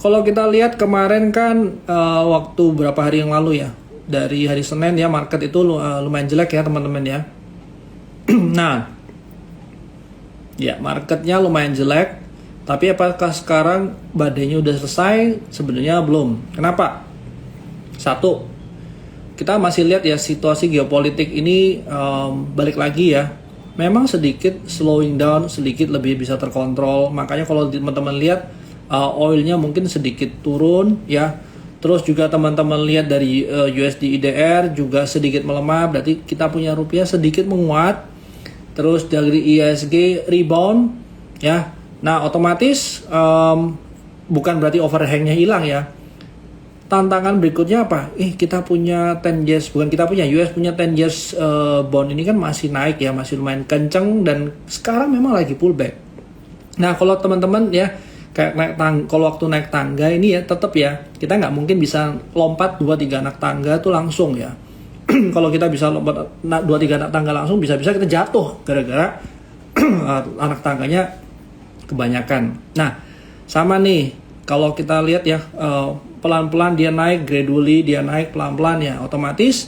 Kalau kita lihat kemarin kan waktu berapa hari yang lalu ya, dari hari Senin ya, market itu lumayan jelek ya teman-teman ya. Nah, ya marketnya lumayan jelek. Tapi apakah sekarang badainya udah selesai? Sebenarnya belum. Kenapa? Satu, kita masih lihat ya situasi geopolitik ini balik lagi ya. Memang sedikit slowing down, sedikit lebih bisa terkontrol. Makanya kalau teman-teman lihat oilnya mungkin sedikit turun ya. Terus juga teman-teman lihat dari USD IDR juga sedikit melemah. Berarti kita punya rupiah sedikit menguat. Terus dari ISG rebound ya. Nah otomatis bukan berarti overhangnya hilang ya. Tantangan berikutnya apa? Kita punya 10 years, bukan kita punya, US punya 10 years bond ini kan masih naik ya, masih lumayan kenceng dan sekarang memang lagi pullback. Nah kalau teman-teman ya, kayak kalau waktu naik tangga ini ya tetap ya, kita nggak mungkin bisa lompat 2-3 anak tangga tuh langsung ya. Kalau kita bisa lompat 2-3 anak tangga langsung, bisa-bisa kita jatuh gara-gara anak tangganya kebanyakan. Nah, sama nih kalau kita lihat ya pelan-pelan dia naik, gradually dia naik pelan-pelan ya, otomatis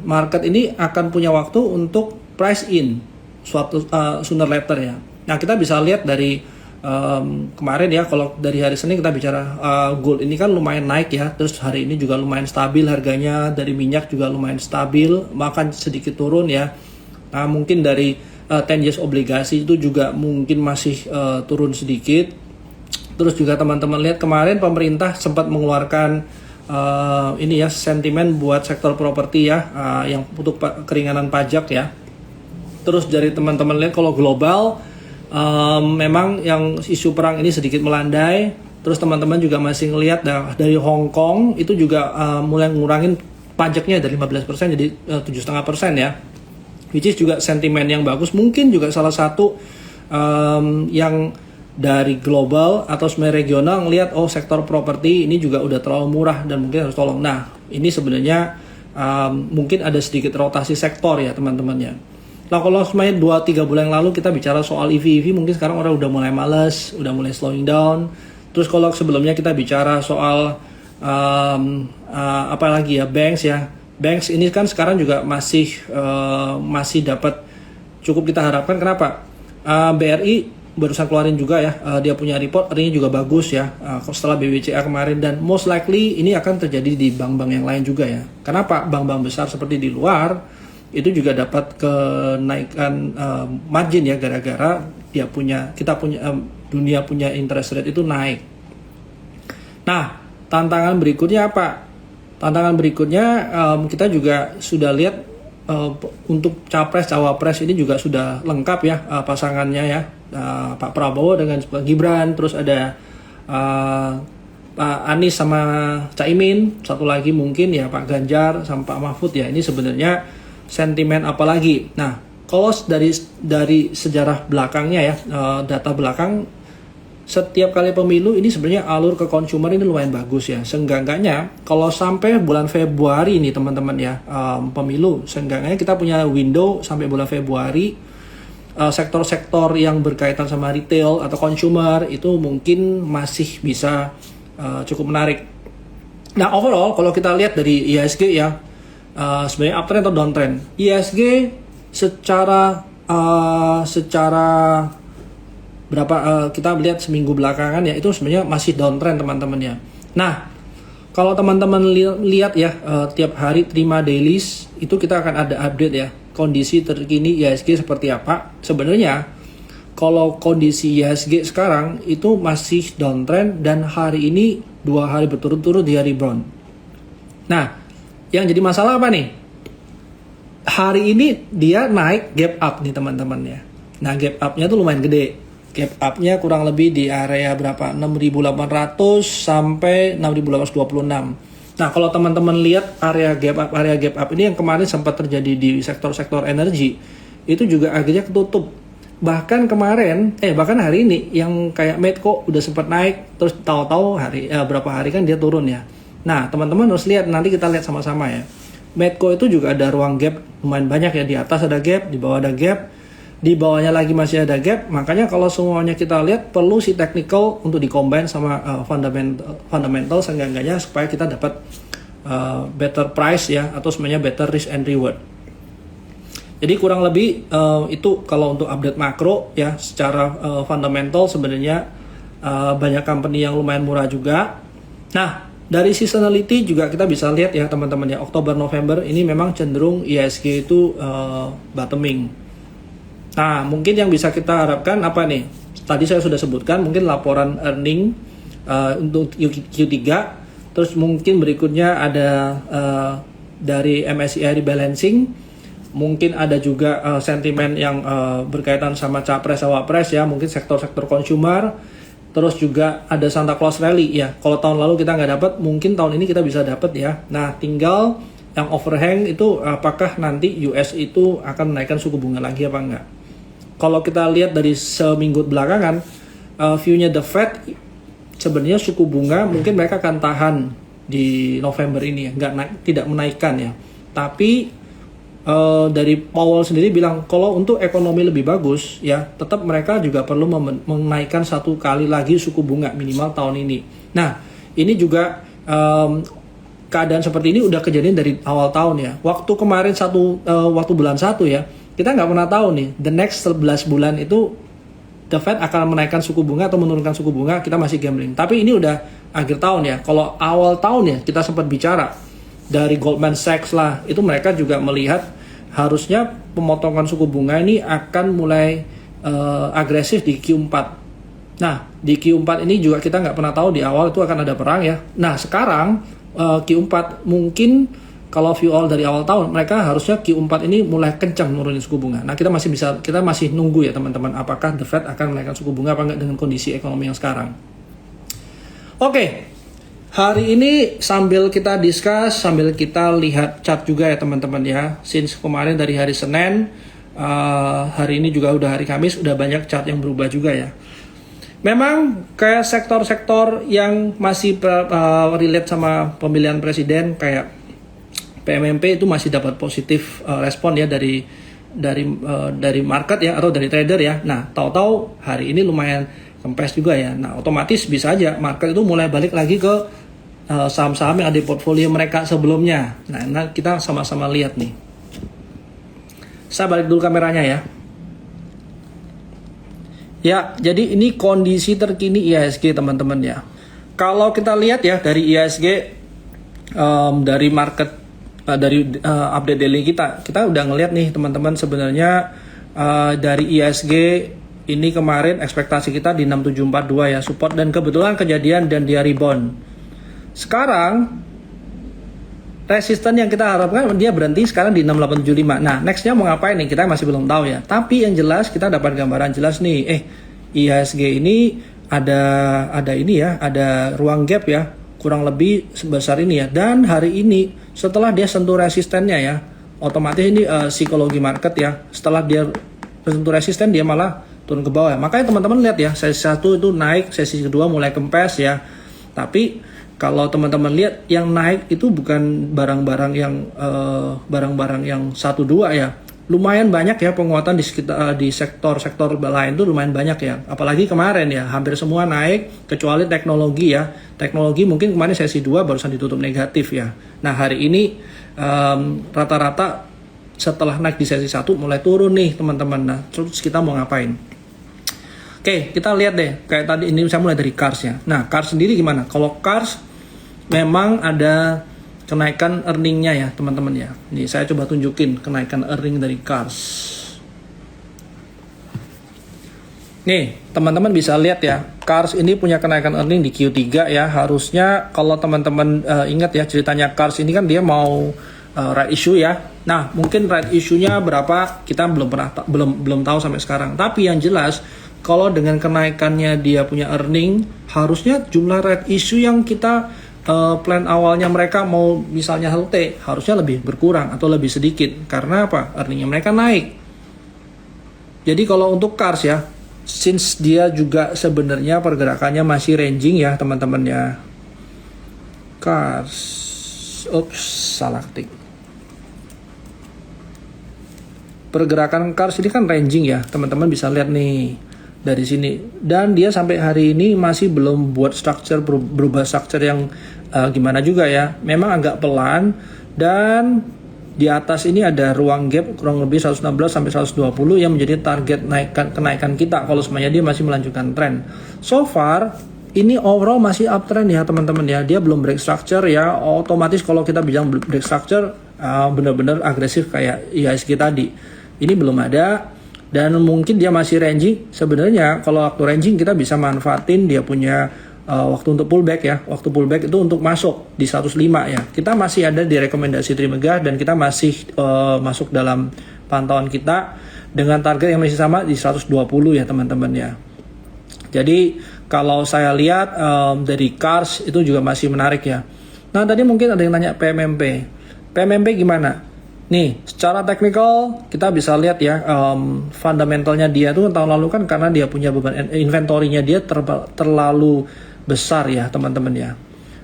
market ini akan punya waktu untuk price in suatu sooner later ya. Nah, kita bisa lihat dari kemarin ya, kalau dari hari Senin kita bicara gold ini kan lumayan naik ya, terus hari ini juga lumayan stabil harganya, dari minyak juga lumayan stabil, bahkan sedikit turun ya. Nah, mungkin dari 10 years obligasi itu juga mungkin masih turun sedikit. Terus juga teman-teman lihat kemarin pemerintah sempat mengeluarkan ini ya, sentimen buat sektor properti ya, yang untuk keringanan pajak ya. Terus dari teman-teman lihat kalau global memang yang isu perang ini sedikit melandai. Terus teman-teman juga masih ngelihat dari Hong Kong itu juga mulai ngurangin pajaknya dari 15% jadi 7,5% ya. Which is juga sentimen yang bagus, mungkin juga salah satu yang dari global atau sebenarnya regional ngelihat sektor properti ini juga udah terlalu murah dan mungkin harus tolong. Nah ini sebenarnya mungkin ada sedikit rotasi sektor ya teman-teman ya. Nah kalau sebenarnya 2-3 bulan yang lalu kita bicara soal EV, mungkin sekarang orang udah mulai males, udah mulai slowing down. Terus kalau sebelumnya kita bicara soal apa lagi ya, banks ya. Banks ini kan sekarang juga masih dapat cukup kita harapkan. Kenapa? BRI barusan keluarin juga ya, dia punya report, earningnya juga bagus ya setelah BBCA kemarin, dan most likely ini akan terjadi di bank-bank yang lain juga ya. Kenapa? Bank-bank besar seperti di luar itu juga dapat kenaikan margin ya, gara-gara dunia punya interest rate itu naik. Nah tantangan berikutnya apa? Tantangan berikutnya kita juga sudah lihat untuk capres cawapres ini juga sudah lengkap ya pasangannya ya, Pak Prabowo dengan Pak Gibran, terus ada Pak Anies sama Caimin, satu lagi mungkin ya Pak Ganjar sama Pak Mahfud ya. Ini sebenarnya sentimen apa lagi? Nah kalau dari sejarah belakangnya ya, data belakang, setiap kali pemilu ini sebenarnya alur ke consumer ini lumayan bagus ya. Seenggaknya kalau sampai bulan Februari nih teman-teman ya, pemilu, seenggaknya kita punya window sampai bulan Februari, sektor-sektor yang berkaitan sama retail atau consumer itu mungkin masih bisa cukup menarik. Nah overall kalau kita lihat dari IHSG ya, sebenarnya uptrend atau downtrend. IHSG secara kita lihat seminggu belakangan ya, itu sebenarnya masih downtrend teman-teman ya. Nah kalau teman-teman lihat ya, tiap hari terima dailies itu kita akan ada update ya, kondisi terkini IHSG seperti apa. Sebenarnya kalau kondisi IHSG sekarang itu masih downtrend, dan hari ini 2 hari berturut-turut dia rebound. Nah yang jadi masalah apa nih? Hari ini dia naik gap up nih teman-teman ya. Nah gap up-nya tuh lumayan gede. Gap up-nya kurang lebih di area berapa? 6.800 sampai 6.826. Nah, kalau teman-teman lihat area gap up ini yang kemarin sempat terjadi di sektor-sektor energi, itu juga akhirnya ketutup. Bahkan hari ini yang kayak Medco udah sempat naik, terus tahu-tahu berapa hari kan dia turun ya. Nah, teman-teman harus lihat, nanti kita lihat sama-sama ya. Medco itu juga ada ruang gap lumayan banyak ya, di atas ada gap, di bawah ada gap. di bawahnya lagi masih ada gap. Makanya kalau semuanya kita lihat perlu si technical untuk di-combine sama fundamental seenggaknya supaya kita dapat better price ya, atau sebenarnya better risk and reward. Jadi kurang lebih itu kalau untuk update makro ya. Secara fundamental sebenarnya banyak company yang lumayan murah juga. Nah, dari seasonality juga kita bisa lihat ya teman-teman ya, Oktober November ini memang cenderung IHSG itu bottoming. Nah, mungkin yang bisa kita harapkan apa nih? Tadi saya sudah sebutkan mungkin laporan earning untuk Q3. Terus mungkin berikutnya ada dari MSCI rebalancing, mungkin ada juga sentimen yang berkaitan sama capres cawapres ya, mungkin sektor-sektor consumer. Terus juga ada Santa Claus Rally ya. Kalau tahun lalu kita nggak dapat, mungkin tahun ini kita bisa dapat ya. Nah, tinggal yang overhang itu apakah nanti US itu akan menaikkan suku bunga lagi apa enggak. Kalau kita lihat dari seminggu belakangan, view-nya The Fed sebenarnya suku bunga mungkin mereka akan tahan di November ini ya, tidak menaikkan ya. Tapi dari Powell sendiri bilang kalau untuk ekonomi lebih bagus ya, tetap mereka juga perlu menaikkan satu kali lagi suku bunga minimal tahun ini. Nah, ini juga keadaan seperti ini udah kejadian dari awal tahun ya. Waktu kemarin waktu bulan 1 ya, kita nggak pernah tahu nih the next 11 bulan itu The Fed akan menaikkan suku bunga atau menurunkan suku bunga, kita masih gambling. Tapi ini udah akhir tahun ya. Kalau awal tahun ya kita sempat bicara dari Goldman Sachs lah, itu mereka juga melihat harusnya pemotongan suku bunga ini akan mulai agresif di Q4. Nah, di Q4 ini juga kita nggak pernah tahu di awal itu akan ada perang ya. Nah, sekarang Q4 mungkin kalau view all dari awal tahun, mereka harusnya Q4 ini mulai kencang nurunin suku bunga. Nah, kita masih nunggu ya teman-teman, apakah The Fed akan menaikkan suku bunga apa enggak dengan kondisi ekonomi yang sekarang. Oke, hari ini sambil kita discuss, sambil kita lihat chart juga ya teman-teman ya. Since kemarin dari hari Senin, hari ini juga udah hari Kamis, udah banyak chart yang berubah juga ya. Memang kayak sektor-sektor yang masih relate sama pemilihan presiden kayak PMMP itu masih dapat positif respon ya dari market ya, atau dari trader ya. Nah, tahu-tahu hari ini lumayan kempes juga ya. Nah, otomatis bisa aja market itu mulai balik lagi ke saham-saham yang ada di portfolio mereka sebelumnya. Nah, kita sama-sama lihat nih. Saya balik dulu kameranya ya. Ya, jadi ini kondisi terkini IHSG teman-teman ya. Kalau kita lihat ya dari IHSG dari market update daily kita udah ngelihat nih teman-teman, sebenarnya dari IHSG ini kemarin ekspektasi kita di 6742 ya support, dan kebetulan kejadian dan dia rebound. Sekarang resisten yang kita harapkan dia berhenti sekarang di 6875. Nah, nextnya mau ngapain nih kita masih belum tahu ya. Tapi yang jelas kita dapat gambaran jelas nih, IHSG ini ada ini ya, ada ruang gap ya, kurang lebih sebesar ini ya. Dan hari ini setelah dia sentuh resistennya ya, otomatis ini psikologi market ya, setelah dia sentuh resisten dia malah turun ke bawah ya. Makanya teman-teman lihat ya, sesi 1 itu naik, sesi kedua mulai kempes ya. Tapi kalau teman-teman lihat yang naik itu bukan barang-barang yang 1-2 ya. Lumayan banyak ya penguatan di sektor-sektor lain tuh lumayan banyak ya. Apalagi kemarin ya, hampir semua naik kecuali teknologi ya. Teknologi mungkin kemarin sesi 2 barusan ditutup negatif ya. Nah, hari ini rata-rata setelah naik di sesi 1 mulai turun nih teman-teman. Nah, terus kita mau ngapain? Oke, kita lihat deh. Kayak tadi ini saya mulai dari Cars ya. Nah, Cars sendiri gimana? Kalau Cars memang ada kenaikan earningnya ya teman-teman ya. Nih saya coba tunjukin kenaikan earning dari Cars. Nih teman-teman bisa lihat ya, Cars ini punya kenaikan earning di Q3 ya. Harusnya kalau teman-teman ingat ya ceritanya Cars ini kan dia mau right issue ya. Nah mungkin right issue-nya berapa kita belum tahu sampai sekarang. Tapi yang jelas kalau dengan kenaikannya dia punya earning, harusnya jumlah right issue yang kita plan awalnya mereka mau misalnya HLT harusnya lebih berkurang atau lebih sedikit. Karena apa? Earningnya mereka naik. Jadi kalau untuk Cars ya, since dia juga sebenarnya pergerakannya masih ranging ya teman-teman ya. Cars, salah ketik. pergerakan Kars ini kan ranging ya, teman-teman bisa lihat nih dari sini. Dan dia sampai hari ini masih belum buat structure, berubah structure yang gimana juga ya. Memang agak pelan, dan di atas ini ada ruang gap kurang lebih 116 sampai 120 yang menjadi target kenaikan kita kalau semuanya dia masih melanjutkan tren. So far ini overall masih uptrend ya teman-teman ya. Dia belum break structure ya. Otomatis kalau kita bilang break structure benar-benar agresif kayak IHSG tadi. Ini belum ada, dan mungkin dia masih ranging. Sebenarnya kalau waktu ranging kita bisa manfaatin dia punya waktu untuk pullback ya. Waktu pullback itu untuk masuk di 105 ya. Kita masih ada di rekomendasi Trimegah, dan kita masih masuk dalam pantauan kita dengan target yang masih sama di 120 ya teman-teman ya. Jadi kalau saya lihat dari Kars itu juga masih menarik ya. Nah tadi mungkin ada yang nanya PMMP. PMMP gimana? Nih, secara teknikal kita bisa lihat ya, fundamentalnya dia tuh tahun lalu kan karena dia punya beban inventorinya dia terlalu besar ya teman-teman ya.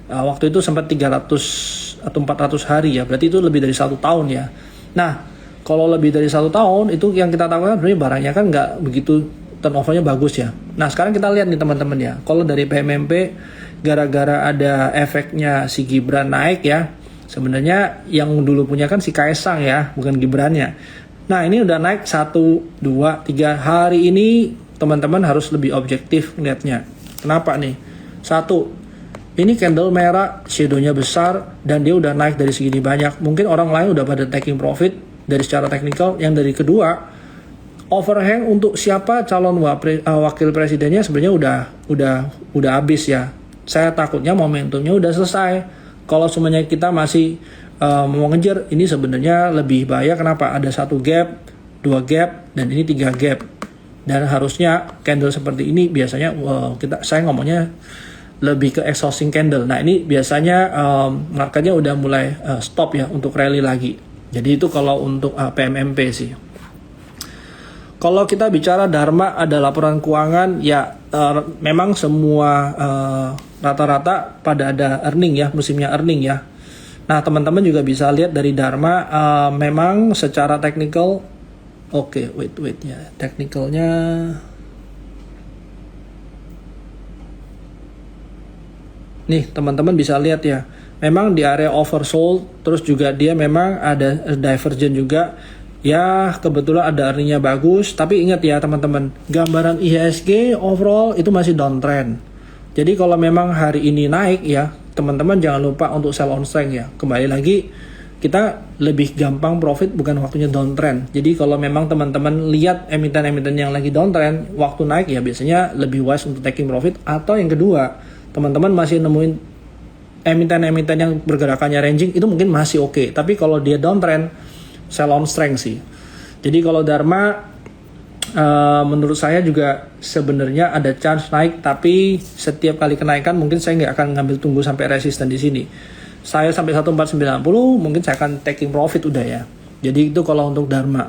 Waktu itu sempat 300 atau 400 hari ya, berarti itu lebih dari 1 tahun ya. Nah, kalau lebih dari 1 tahun itu yang kita tahu kan sebenarnya barangnya kan nggak begitu turnovernya bagus ya. Nah, sekarang kita lihat nih teman-teman ya, kalau dari PMMP gara-gara ada efeknya si Gibran naik ya. Sebenarnya yang dulu punya kan si Kaesang ya, bukan Gibrannya. Nah ini udah naik 1, 2, 3 hari ini teman-teman harus lebih objektif ngeliatnya. Kenapa nih? 1, ini candle merah, shadownya besar, dan dia udah naik dari segini banyak. Mungkin orang lain udah pada taking profit dari secara teknikal. Yang dari kedua, overhang untuk siapa calon wakil presidennya sebenarnya udah habis ya. Saya takutnya momentumnya udah selesai. Kalau semuanya kita masih mau ngejar, ini sebenarnya lebih bahaya. Kenapa? Ada 1 gap, 2 gap, dan ini 3 gap. Dan harusnya candle seperti ini biasanya saya ngomongnya lebih ke exhausting candle. Nah ini biasanya marketnya udah mulai stop ya untuk rally lagi. Jadi itu kalau untuk PMMP sih. Kalau kita bicara Dharma ada laporan keuangan ya, memang semua rata-rata pada ada earning ya, musimnya earning ya. Nah teman-teman juga bisa lihat dari Dharma memang secara teknikal wait ya, teknikalnya nih teman-teman bisa lihat ya, memang di area oversold, terus juga dia memang ada divergent juga. Ya kebetulan ada earningnya bagus, tapi ingat ya teman-teman, gambaran IHSG overall itu masih downtrend. Jadi kalau memang hari ini naik ya, teman-teman jangan lupa untuk sell on strength ya. Kembali lagi, kita lebih gampang profit bukan waktunya downtrend. Jadi kalau memang teman-teman lihat emiten-emiten yang lagi downtrend, waktu naik ya biasanya lebih wise untuk taking profit. Atau yang kedua, teman-teman masih nemuin emiten-emiten yang bergerakannya ranging, itu mungkin masih oke. Tapi kalau dia downtrend, sell on strength sih. Jadi kalau Dharma menurut saya juga sebenarnya ada chance naik, tapi setiap kali kenaikan mungkin saya nggak akan ngambil tunggu sampai resisten di sini. Saya sampai 1490 mungkin saya akan taking profit udah ya. Jadi itu kalau untuk Dharma.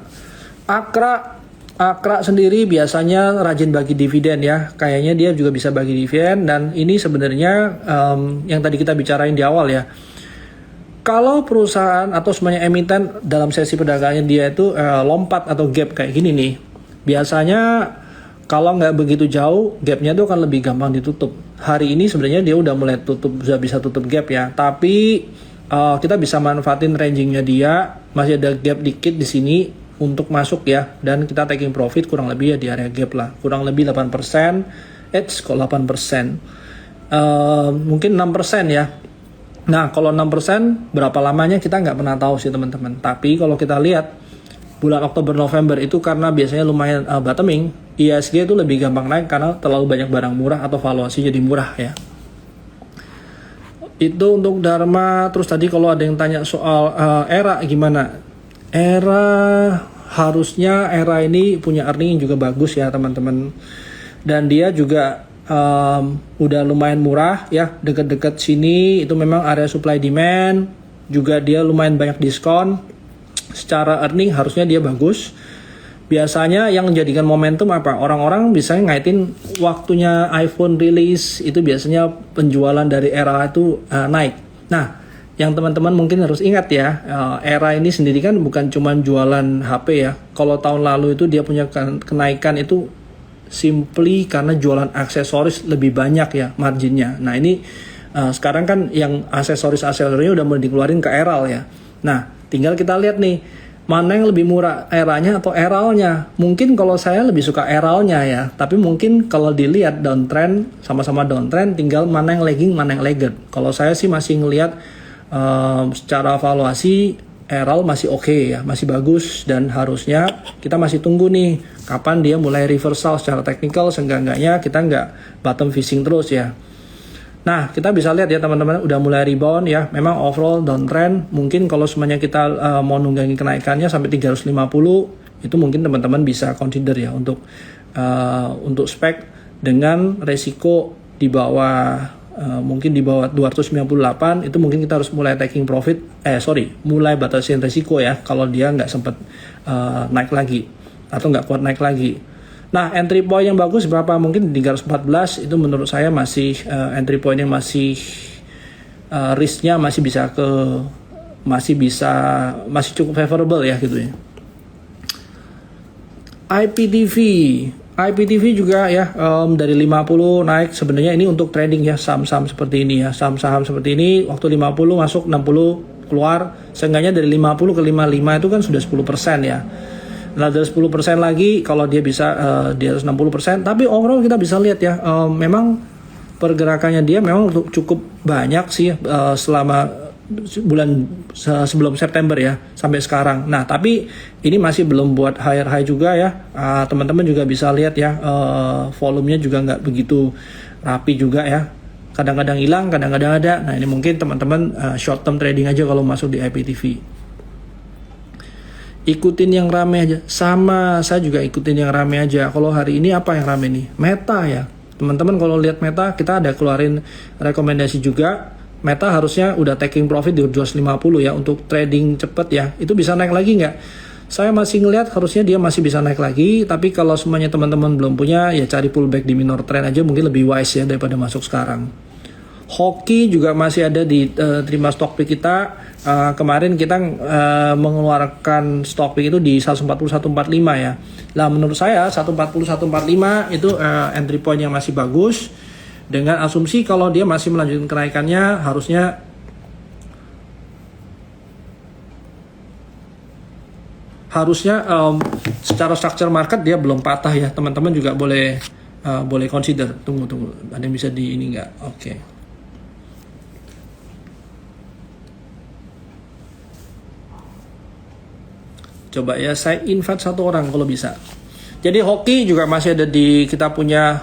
Akra sendiri biasanya rajin bagi dividen ya. Kayaknya dia juga bisa bagi dividen, dan ini sebenarnya yang tadi kita bicarain di awal ya. Kalau perusahaan atau semuanya emiten dalam sesi perdagangannya dia itu lompat atau gap kayak gini nih, biasanya kalau nggak begitu jauh, gapnya itu akan lebih gampang ditutup. Hari ini sebenarnya dia udah mulai sudah bisa tutup gap ya, tapi kita bisa manfaatin rangingnya dia, masih ada gap dikit di sini untuk masuk ya, dan kita taking profit kurang lebih ya di area gap lah, kurang lebih 8%, kok 8%, mungkin 6% ya. Nah kalau 6% berapa lamanya kita nggak pernah tahu sih teman-teman. Tapi kalau kita lihat bulan Oktober November itu karena biasanya lumayan bottoming, IHSG itu lebih gampang naik karena terlalu banyak barang murah atau valuasi jadi murah ya. Itu untuk Dharma. Terus tadi kalau ada yang tanya soal ERA gimana? ERA harusnya ini punya earning juga bagus ya teman-teman. Dan dia juga udah lumayan murah ya, dekat-dekat sini itu memang area supply demand, juga dia lumayan banyak diskon. Secara earning harusnya dia bagus. Biasanya yang menjadikan momentum apa? Orang-orang bisa ngaitin waktunya iPhone rilis, itu biasanya penjualan dari ERA itu naik. Nah, yang teman-teman mungkin harus ingat ya, Era ini sendiri kan bukan cuma jualan HP ya. Kalau tahun lalu itu dia punya kenaikan itu simply karena jualan aksesoris lebih banyak ya marginnya. Nah ini sekarang kan yang aksesorisnya udah mulai dikeluarin ke Eral ya. Nah tinggal kita lihat nih, mana yang lebih murah, Eranya atau Eralnya. Mungkin kalau saya lebih suka Eralnya ya, tapi mungkin kalau dilihat downtrend, sama-sama downtrend, tinggal mana yang lagging, mana yang lagged. Kalau saya sih masih ngelihat secara valuasi Eral masih oke ya, masih bagus, dan harusnya kita masih tunggu nih kapan dia mulai reversal secara teknikal, seenggak-enggaknya kita nggak bottom fishing terus ya. Nah, kita bisa lihat ya teman-teman udah mulai rebound ya. Memang overall downtrend. Mungkin kalau semuanya kita mau nunggangin kenaikannya sampai 350, itu mungkin teman-teman bisa consider ya untuk spek dengan resiko di bawah mungkin di bawah 298. Itu mungkin kita harus mulai taking profit. Mulai batasin resiko ya kalau dia nggak sempat naik lagi atau nggak kuat naik lagi. Nah, entry point yang bagus berapa? Mungkin 314 itu menurut saya masih entry point yang masih risknya masih masih cukup favorable ya gitu ya. IPTV juga ya dari 50 naik, sebenarnya ini untuk trading ya, saham-saham seperti ini ya. Saham-saham seperti ini waktu 50 masuk, 60 keluar, seenggaknya dari 50 ke 55 itu kan sudah 10% ya. Nah, dari 10% lagi kalau dia bisa di atas 60%, tapi overall kita bisa lihat ya, memang pergerakannya dia memang cukup banyak sih selama bulan sebelum September ya sampai sekarang. Nah, tapi ini masih belum buat higher high juga ya. Teman-teman juga bisa lihat ya, volumenya juga nggak begitu rapi juga ya. Kadang-kadang hilang, kadang-kadang ada. Nah, ini mungkin teman-teman short term trading aja kalau masuk di IPTV. Ikutin yang rame aja. Sama, saya juga ikutin yang rame aja. Kalau hari ini apa yang rame nih? Meta ya. Teman-teman kalau lihat Meta, kita ada keluarin rekomendasi juga. Meta harusnya udah taking profit di 250 ya untuk trading cepet ya. Itu bisa naik lagi nggak? Saya masih ngelihat harusnya dia masih bisa naik lagi. Tapi kalau semuanya teman-teman belum punya, ya cari pullback di minor trend aja, mungkin lebih wise ya daripada masuk sekarang. Hoki juga masih ada di terima stock pick kita. Kemarin kita mengeluarkan stock pick itu di 140-145 ya. Nah, menurut saya 140-145 itu entry point yang masih bagus, dengan asumsi kalau dia masih melanjutkan kenaikannya harusnya secara structure market dia belum patah ya. Teman-teman juga boleh consider. Tunggu ada yang bisa di ini nggak? Oke. Coba ya saya invite satu orang kalau bisa. Jadi hoki juga masih ada di kita punya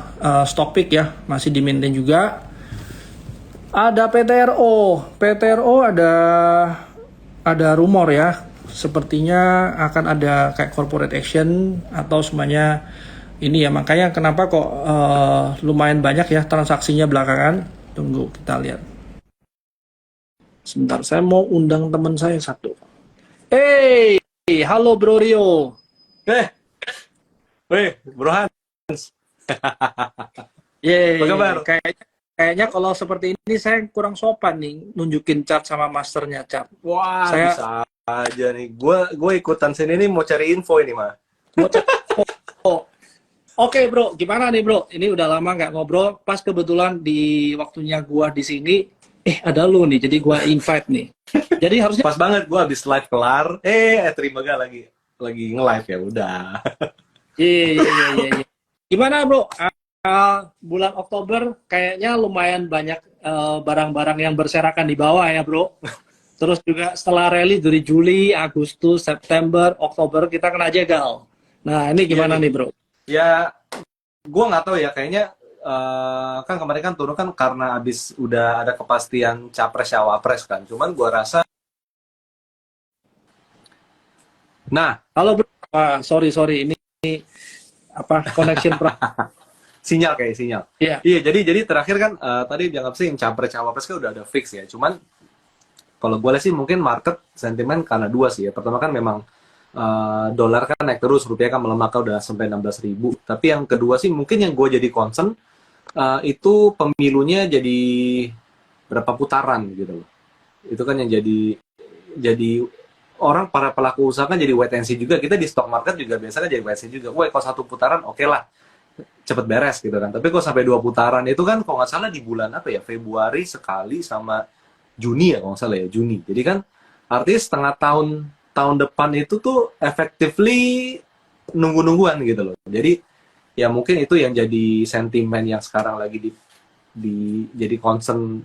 stock pick ya, masih di maintain juga. Ada PTRO ada rumor ya, sepertinya akan ada kayak corporate action atau semuanya ini ya, makanya kenapa kok lumayan banyak ya transaksinya belakangan. Tunggu kita lihat. Sebentar, saya mau undang teman saya satu. Halo Bro Rio. Bro Hans. Apa kabar? Kayaknya kalau seperti ini saya kurang sopan nih nunjukin chart sama masternya chart. Wah, bisa aja nih. Gue ikutan sini nih mau cari info ini mah. Oke bro, gimana nih bro? Ini udah lama nggak ngobrol. Pas kebetulan di waktunya gua di sini, ada lu nih. Jadi gua invite nih. Jadi harusnya pas banget gue habis live kelar. Terima gak lagi nge-live ya udah. Iya. Gimana bro? Bulan Oktober kayaknya lumayan banyak barang-barang yang berserakan di bawah ya bro. Terus juga setelah rally dari Juli, Agustus, September, Oktober kita kena jegal. Nah ini gimana nih bro? Ya, gue nggak tahu ya. Kayaknya kan kemarin kan turun kan karena abis udah ada kepastian capres cawapres kan. Cuman gue rasa. Nah, halo bro. Sorry ini apa connection sinyal. Iya. Iya, jadi terakhir kan tadi dianggap sih yang capres cawapres kan udah ada fix ya. Cuman kalau gue lihat sih mungkin market sentimen karena dua sih ya. Pertama kan memang dolar kan naik terus, rupiah kan melemah udah sampai 16.000. Tapi yang kedua sih mungkin yang gue jadi concern itu pemilunya jadi berapa putaran gitu loh. Itu kan yang jadi orang, para pelaku usaha kan jadi wait and see juga. Kita di stock market juga biasanya jadi wait and see juga. Wah, kalau satu putaran oke lah, cepet beres gitu kan. Tapi kalau sampai 2 putaran itu kan kalau nggak salah di bulan apa ya, Februari sekali sama Juni ya kalau nggak salah ya, Juni. Jadi kan artinya setengah tahun depan itu tuh effectively nunggu-nungguan gitu loh. Jadi ya mungkin itu yang jadi sentimen yang sekarang lagi jadi concern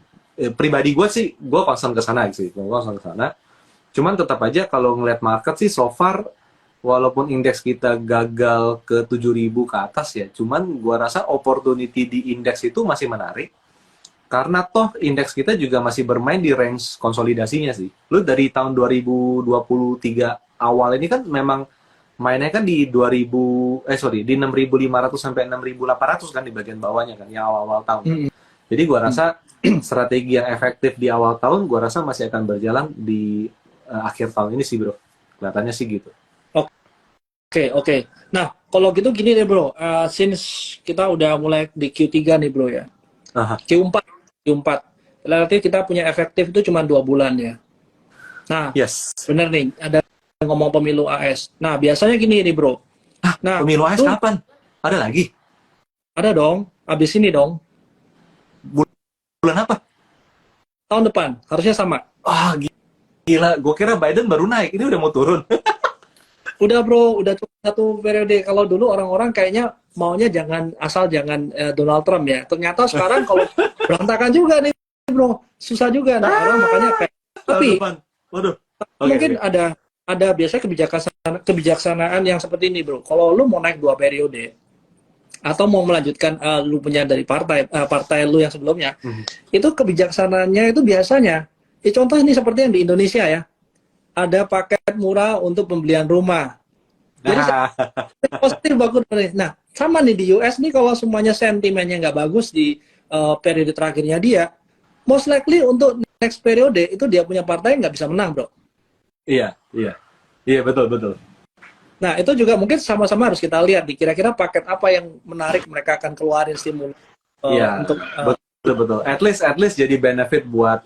pribadi gue sih, gue concern ke sana sih, gue concern ke sana. Cuman tetap aja kalau ngeliat market sih so far, walaupun indeks kita gagal ke 7.000 ke atas ya, cuman gue rasa opportunity di indeks itu masih menarik. Karena toh indeks kita juga masih bermain di range konsolidasinya sih. Lu dari tahun 2023 awal ini kan memang mainnya kan di di 6.500 sampai 6.800 kan di bagian bawahnya kan, yang awal-awal tahun. Jadi gua rasa strategi yang efektif di awal tahun gua rasa masih akan berjalan di akhir tahun ini sih, bro. Kelihatannya sih gitu. Oke. Nah, kalau gitu gini deh, bro. Since kita udah mulai di Q3 nih, bro ya. Aha. Q4. Relatif kita punya efektif itu cuma 2 bulan ya. Nah, Yes. bener nih, ada ngomong pemilu AS. Nah, biasanya gini nih, bro. Nah, Pemilu AS kapan? Ada lagi? Ada dong. Abis ini dong. Bulan apa? Tahun depan. Harusnya sama. Ah, gila. Gue kira Biden baru naik. Ini udah mau turun. Udah, bro. Udah cuma 1 periode. Kalau dulu orang-orang kayaknya maunya jangan Donald Trump ya. Ternyata sekarang kalau berantakan juga nih, bro. Susah juga. Nah, orang makanya kayak... Tapi Waduh. mungkin ada biasanya kebijaksanaan yang seperti ini, bro. Kalau lu mau naik 2 periode atau mau melanjutkan lu punya dari partai lu yang sebelumnya, itu kebijaksanaannya itu biasanya contoh ini seperti yang di Indonesia ya, ada paket murah untuk pembelian rumah. Jadi positif bagus. Nah, sama nih di US nih, kalau semuanya sentimennya nggak bagus di periode terakhirnya dia, most likely untuk next periode itu dia punya partai nggak bisa menang, bro. Iya, betul. Nah, itu juga mungkin sama-sama harus kita lihat di kira-kira paket apa yang menarik mereka akan keluarin stimulus untuk betul. At least jadi benefit buat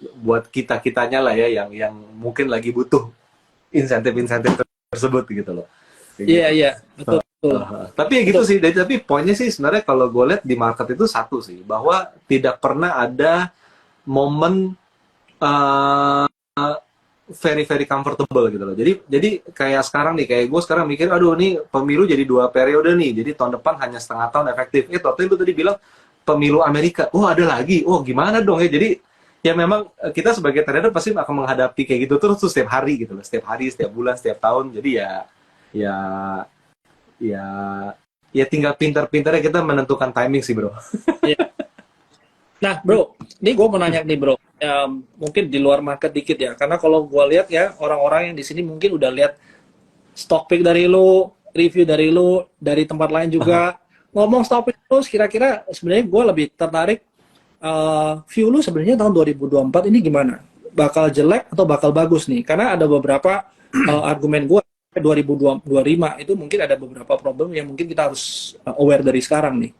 kitanya lah ya, yang mungkin lagi butuh insentif tersebut gitu loh. Iya, betul. Tapi ya gitu sih. Tapi poinnya sih sebenarnya kalau gue lihat di market itu satu sih, bahwa tidak pernah ada momen very comfortable gitu loh. Jadi kayak sekarang nih, kayak gue sekarang mikir, aduh nih pemilu jadi 2 periode nih, jadi tahun depan hanya setengah tahun efektif. Waktu itu tadi bilang pemilu Amerika, ada lagi, gimana dong ya. Jadi ya memang kita sebagai trader pasti akan menghadapi kayak gitu terus tuh setiap hari gitu loh, setiap hari, setiap bulan, setiap tahun. Jadi ya tinggal pintar-pintarnya kita menentukan timing sih, bro. Nah, bro, ini gue mau nanya nih, bro. Mungkin di luar market dikit ya, karena kalau gue lihat ya, orang-orang yang di sini mungkin udah lihat stock pick dari lu, review dari lu, dari tempat lain juga. Ngomong stock pick terus, kira-kira sebenarnya gue lebih tertarik view lu sebenarnya tahun 2024 ini gimana? Bakal jelek atau bakal bagus nih? Karena ada beberapa argumen gue 2025 itu mungkin ada beberapa problem yang mungkin kita harus aware dari sekarang nih.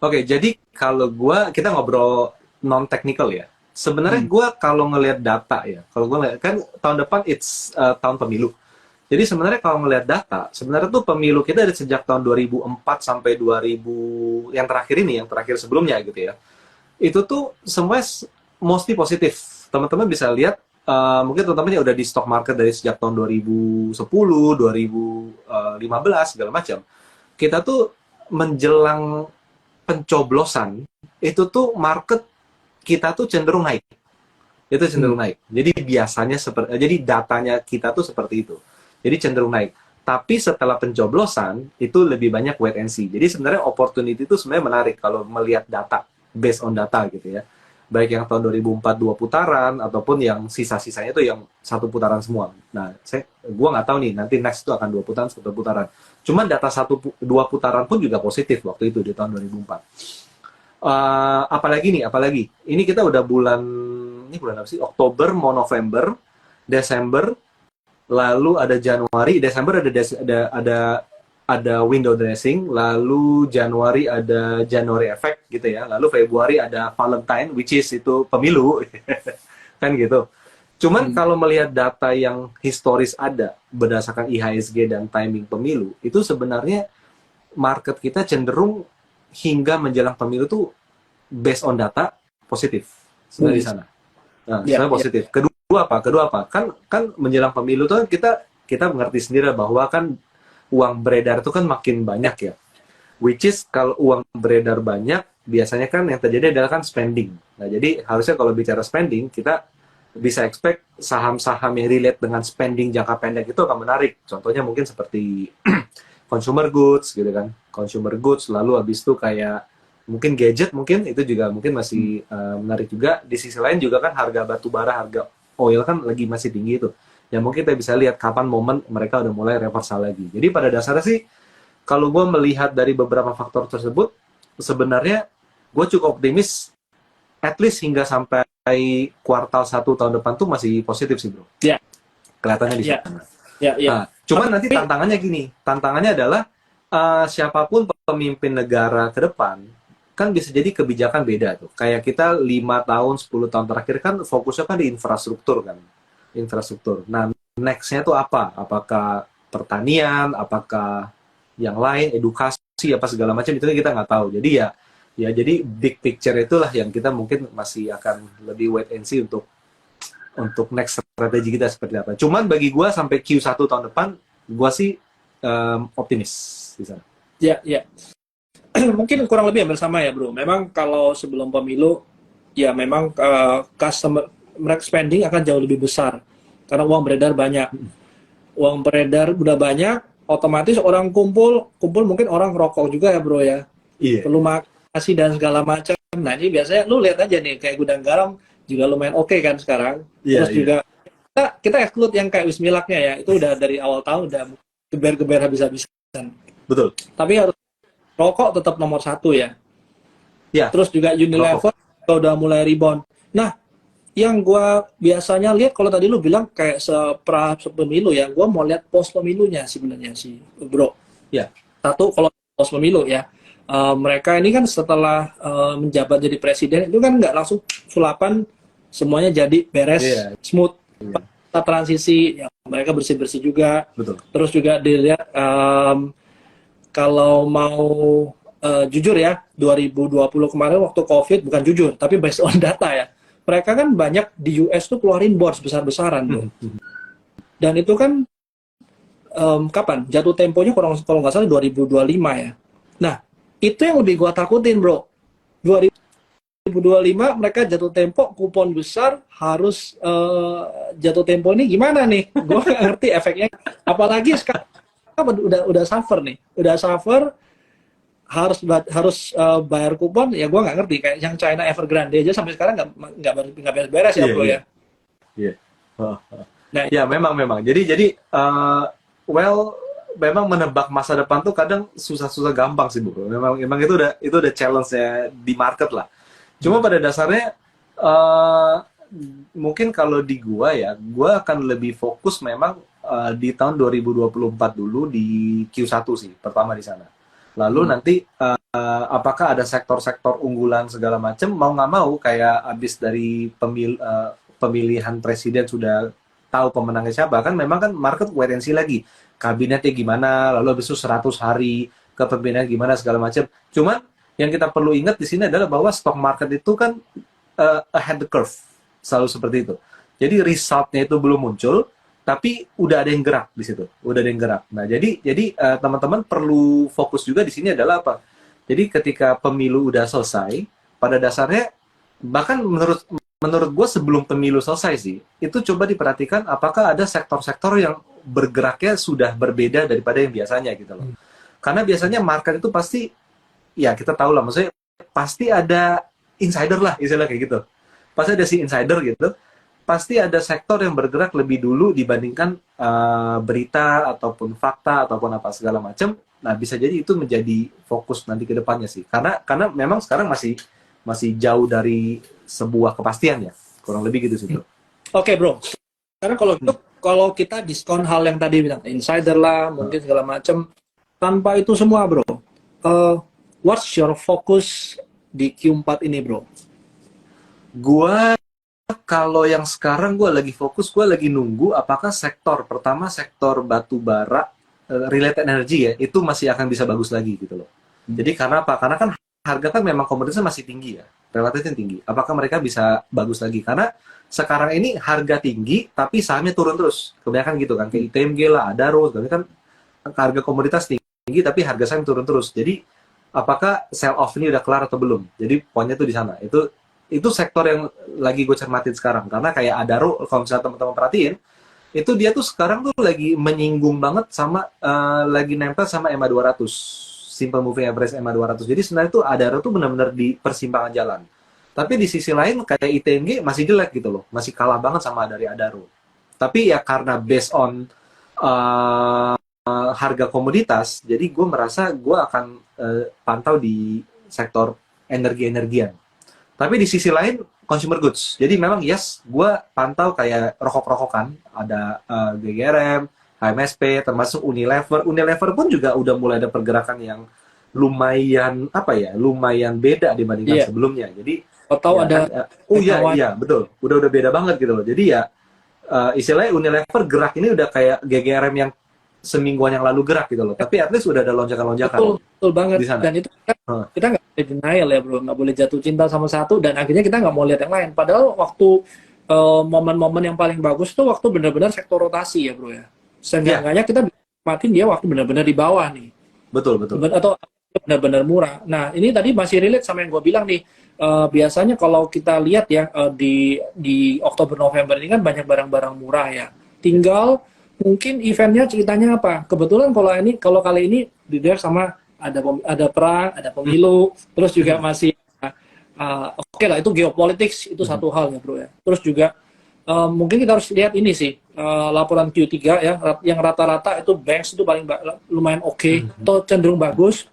Oke, jadi kalau kita ngobrol non technical ya. Sebenarnya gue kalau ngelihat data ya, kalau gue ngelihat kan tahun depan tahun pemilu. Jadi sebenarnya kalau ngelihat data, sebenarnya tuh pemilu kita dari sejak tahun 2004 sampai 2000 yang terakhir sebelumnya gitu ya. Itu tuh semua mostly positif. Teman-teman bisa lihat, mungkin teman-teman yang udah di stock market dari sejak tahun 2010, 2015 segala macam. Kita tuh menjelang pencoblosan itu tuh market kita tuh cenderung naik. Itu cenderung naik. Jadi biasanya jadi datanya kita tuh seperti itu. Jadi cenderung naik. Tapi setelah pencoblosan itu lebih banyak wait and see. Jadi sebenarnya opportunity itu sebenarnya menarik kalau melihat data, based on data gitu ya. Baik yang tahun 2004 2 putaran ataupun yang sisa-sisanya itu yang 1 putaran semua. Nah, gua nggak tahu nih nanti next itu akan 2 putaran, 1 putaran. Cuman data 1-2 putaran pun juga positif waktu itu di tahun 2004. Apalagi ini kita udah bulan apa sih? Oktober mau November, Desember, lalu ada Januari, Desember ada window dressing, lalu Januari ada January effect gitu ya, lalu Februari ada Valentine which is itu pemilu kan gitu. Cuman kalau melihat data yang historis ada berdasarkan IHSG dan timing pemilu, itu sebenarnya market kita cenderung hingga menjelang pemilu tuh based on data positif sebenarnya di sana. Nah, sebenarnya positif. Kedua apa? Kan menjelang pemilu tuh kita mengerti sendiri bahwa kan uang beredar itu kan makin banyak ya. Which is kalau uang beredar banyak, biasanya kan yang terjadi adalah kan spending. Nah, jadi harusnya kalau bicara spending, kita bisa expect saham-saham yang relate dengan spending jangka pendek itu akan menarik. Contohnya mungkin seperti consumer goods gitu kan. Consumer goods, lalu habis itu kayak mungkin gadget mungkin itu juga mungkin masih menarik juga. Di sisi lain juga kan harga batu bara, harga oil kan lagi masih tinggi itu. Ya mungkin kita bisa lihat kapan momen mereka udah mulai reversal lagi. Jadi pada dasarnya sih kalau gue melihat dari beberapa faktor tersebut, sebenarnya gue cukup optimis at least hingga sampai kuartal 1 tahun depan tuh masih positif sih bro. Ya. Kelihatannya di Ya. sana. Ya. Nah, cuman nanti tantangannya gini, tantangannya adalah siapapun pemimpin negara ke depan kan bisa jadi kebijakan beda tuh. Kayak kita 5 tahun, 10 tahun terakhir kan fokusnya kan di infrastruktur kan. Infrastruktur. Nah, next-nya tuh apa? Apakah pertanian, apakah yang lain, edukasi, apa segala macam itu kita nggak tahu. Jadi ya jadi big picture itulah yang kita mungkin masih akan lebih wait and see untuk next strategi kita seperti apa. Cuman bagi gue sampai Q1 tahun depan, gue sih optimis di sana. Ya. Mungkin kurang lebih hampir sama ya bro. Memang kalau sebelum pemilu, ya memang customer mereka spending akan jauh lebih besar karena uang beredar banyak. Uang beredar udah banyak, otomatis orang kumpul mungkin orang rokok juga ya bro ya. Iya. Perlu makasih dan segala macam. Nah ini biasanya lu lihat aja nih kayak gudang garam juga lumayan oke kan sekarang. Iya, Terus juga kita exclude yang kayak Wismilaknya ya, itu udah dari awal tahun udah geber-geber habis-habisan. Betul. Tapi harus rokok tetap nomor 1 ya. Ya. Terus juga Unilever udah mulai rebound. Nah, yang gua biasanya lihat kalau tadi lu bilang kayak sepemilu ya, gua mau lihat pos pemilunya sebenarnya sih, bro. Ya. Satu kalau pos pemilu ya, mereka ini kan setelah menjabat jadi presiden itu kan nggak langsung sulapan semuanya jadi beres smooth. Kita transisi, ya, mereka bersih-bersih juga. Betul. Terus juga dilihat kalau mau jujur ya, 2020 kemarin waktu COVID, bukan jujur, tapi based on data ya, mereka kan banyak di US tuh keluarin bonds besar-besaran bro. Dan itu kan kapan? Jatuh temponya kalau nggak salah 2025 ya. Nah, itu yang lebih gua takutin bro. 2025 mereka jatuh tempo, kupon besar, harus jatuh tempo ini gimana nih? Gua nggak ngerti efeknya. Apalagi sekarang udah suffer nih, udah suffer, harus bayar kupon, ya gue nggak ngerti kayak yang China Evergrande aja sampai sekarang nggak beres-beres ya bro ya. Iya. Nah, ya memang. Jadi memang menebak masa depan tuh kadang susah gampang sih bro. Memang itu udah challenge-nya di market lah. Cuma pada dasarnya mungkin kalau di gua akan lebih fokus memang di tahun 2024 dulu di Q1 sih, pertama di sana. Lalu nanti apakah ada sektor-sektor unggulan segala macam, mau nggak mau kayak abis dari pemilihan presiden sudah tahu pemenangnya siapa, kan memang kan market wait and see lagi. Kabinetnya gimana, lalu abis itu 100 hari kepemimpinan gimana segala macam. Cuman yang kita perlu ingat di sini adalah bahwa stock market itu kan ahead the curve, selalu seperti itu. Jadi resultnya itu belum muncul, tapi udah ada yang gerak di situ, udah ada yang gerak. Nah, jadi teman-teman perlu fokus juga di sini adalah apa? Jadi ketika pemilu udah selesai, pada dasarnya bahkan menurut gue sebelum pemilu selesai sih, itu coba diperhatikan apakah ada sektor-sektor yang bergeraknya sudah berbeda daripada yang biasanya gitu loh. Karena biasanya market itu pasti, ya kita tahu lah, maksudnya pasti ada insider lah, istilah kayak gitu. Pasti ada si insider gitu. Pasti ada sektor yang bergerak lebih dulu dibandingkan berita ataupun fakta ataupun apa segala macam. Nah, bisa jadi itu menjadi fokus nanti ke depannya sih. Karena memang sekarang masih jauh dari sebuah kepastian ya. Kurang lebih gitu sih, bro. Oke, bro. Karena kalau kita diskon hal yang tadi bilang insider lah, mungkin segala macam, tanpa itu semua, bro. What's your focus di Q4 ini, bro? Gua kalau yang sekarang gue lagi fokus, gue lagi nunggu apakah sektor batu bara, related energy ya, itu masih akan bisa bagus lagi gitu loh. Jadi karena apa? Karena kan harga kan memang komoditasnya masih tinggi ya, relatifnya tinggi. Apakah mereka bisa bagus lagi? Karena sekarang ini harga tinggi, tapi sahamnya turun terus. Kebanyakan gitu kan, kayak ITMG lah, Adaro, kan harga komoditas tinggi, tapi harga saham turun terus. Jadi apakah sell off ini udah kelar atau belum? Jadi poinnya tuh di sana. Itu sektor yang lagi gue cermatin sekarang. Karena kayak Adaro, kalau misalnya teman-teman perhatiin, itu dia tuh sekarang tuh lagi menyinggung banget sama lagi nempel sama EMA 200, simple moving average EMA 200. Jadi sebenarnya tuh Adaro tuh benar-benar di persimpangan jalan. Tapi di sisi lain kayak ITMG masih jelek gitu loh, masih kalah banget sama dari Adaro. Tapi ya karena based on harga komoditas, jadi gue merasa gue akan pantau di sektor energi-energian. Tapi di sisi lain consumer goods. Jadi memang yes, gue pantau kayak rokok-rokokan, ada GGRM, HMSP, termasuk Unilever. Unilever pun juga udah mulai ada pergerakan yang lumayan lumayan beda dibandingkan sebelumnya. Jadi Atau ada iya betul, udah beda banget gitu loh. Jadi ya istilahnya Unilever gerak ini udah kayak GGRM yang semingguan yang lalu gerak gitu loh. Tapi at least udah ada lonjakan-lonjakan. Betul banget. Di sana. Dan itu kita nggak boleh denial ya bro, nggak boleh jatuh cinta sama satu dan akhirnya kita nggak mau lihat yang lain. Padahal waktu momen-momen yang paling bagus tuh waktu benar-benar sektor rotasi ya bro ya. Seenggaknya kita nikmatin dia waktu benar-benar di bawah nih. Betul. Atau benar-benar murah. Nah ini tadi masih relate sama yang gue bilang nih. Biasanya kalau kita lihat ya di Oktober November ini kan banyak barang-barang murah ya. Tinggal mungkin eventnya ceritanya apa? Kebetulan kalau kali ini di drive sama ada perang, ada pemilu, terus juga masih oke lah itu geopolitics itu satu hal ya bro ya. Terus juga mungkin kita harus lihat ini sih laporan Q3 ya yang rata-rata itu banks itu paling lumayan oke, atau cenderung bagus.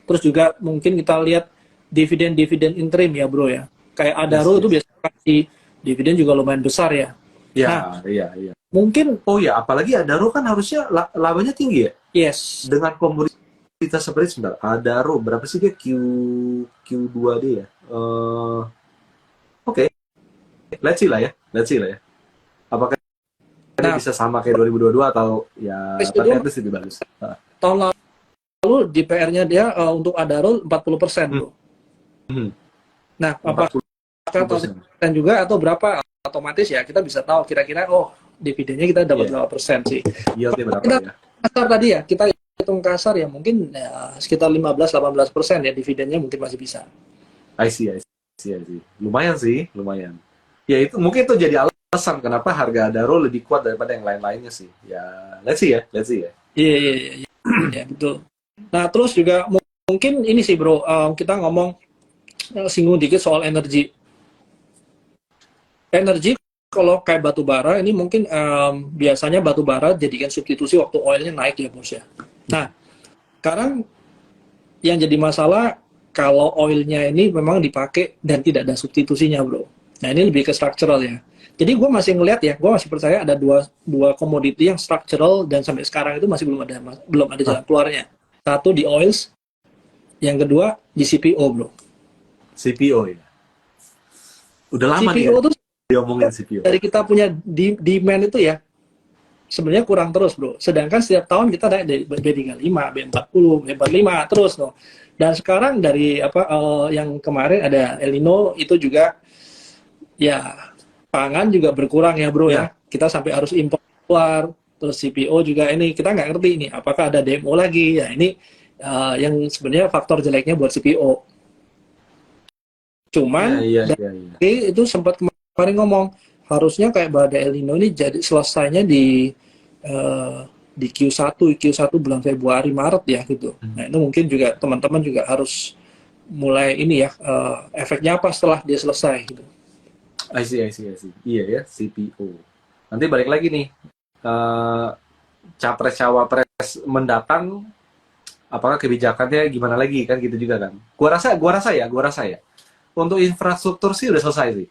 Terus juga mungkin kita lihat dividen interim ya bro ya. Kayak Adaro itu biasanya kasih dividen juga lumayan besar ya. Iya. Mungkin apalagi Adaro kan harusnya labanya tinggi ya. Yes. Dengan komoditas seperti sebentar. Adaro berapa sih dia Q2D ya? Oke. Let's see lah ya. Apakah dia bisa sama kayak 2022 atau ya tapi at least lebih bagus. Tahun lalu di PR-nya dia untuk Adaro 40% bro. Nah, apakah tahun juga atau berapa? Otomatis ya kita bisa tahu kira-kira dividennya kita dapat berapa persen sih. Yieldnya berapa kita ya? Kasar tadi ya, kita hitung kasar ya mungkin sekitar 15-18% ya dividennya mungkin masih bisa. I see. Lumayan sih. Ya itu mungkin itu jadi alasan kenapa harga Adaro lebih kuat daripada yang lain-lainnya sih. Ya, let's see ya. Iya. Ya, betul. Nah, terus juga mungkin ini sih bro, kita ngomong singgung dikit soal energi. Energi kalau kayak batu bara ini mungkin biasanya batu bara jadikan substitusi waktu oilnya naik ya bos ya. Nah, sekarang yang jadi masalah kalau oilnya ini memang dipakai dan tidak ada substitusinya bro. Nah ini lebih ke structural ya. Jadi gue masih ngelihat ya, gue masih percaya ada dua komoditi yang structural dan sampai sekarang itu masih belum ada jalan keluarnya. Satu di oils, yang kedua di CPO bro. CPO ya. Udah lama CPO nih tuh diomongin CPO. dari kita punya demand itu ya sebenarnya kurang terus bro. Sedangkan setiap tahun kita naik dari B35, B40, B45 terus loh. Dan sekarang dari yang kemarin ada El Nino itu juga ya pangan juga berkurang ya bro ya. Kita sampai harus impor keluar. Terus CPO juga ini kita nggak ngerti ini apakah ada demo lagi ya ini yang sebenarnya faktor jeleknya buat CPO. Cuman itu sempat kemarin ngomong harusnya kayak badai El Nino ini jadi selesainya di Q1 bulan Februari Maret ya gitu. Nah itu mungkin juga teman-teman juga harus mulai ini ya efeknya apa setelah dia selesai gitu. I see. Iya ya CPO. Nanti balik lagi nih capres cawapres mendatang apakah kebijakannya gimana lagi kan gitu juga kan. Gua rasa ya untuk infrastruktur sih udah selesai sih.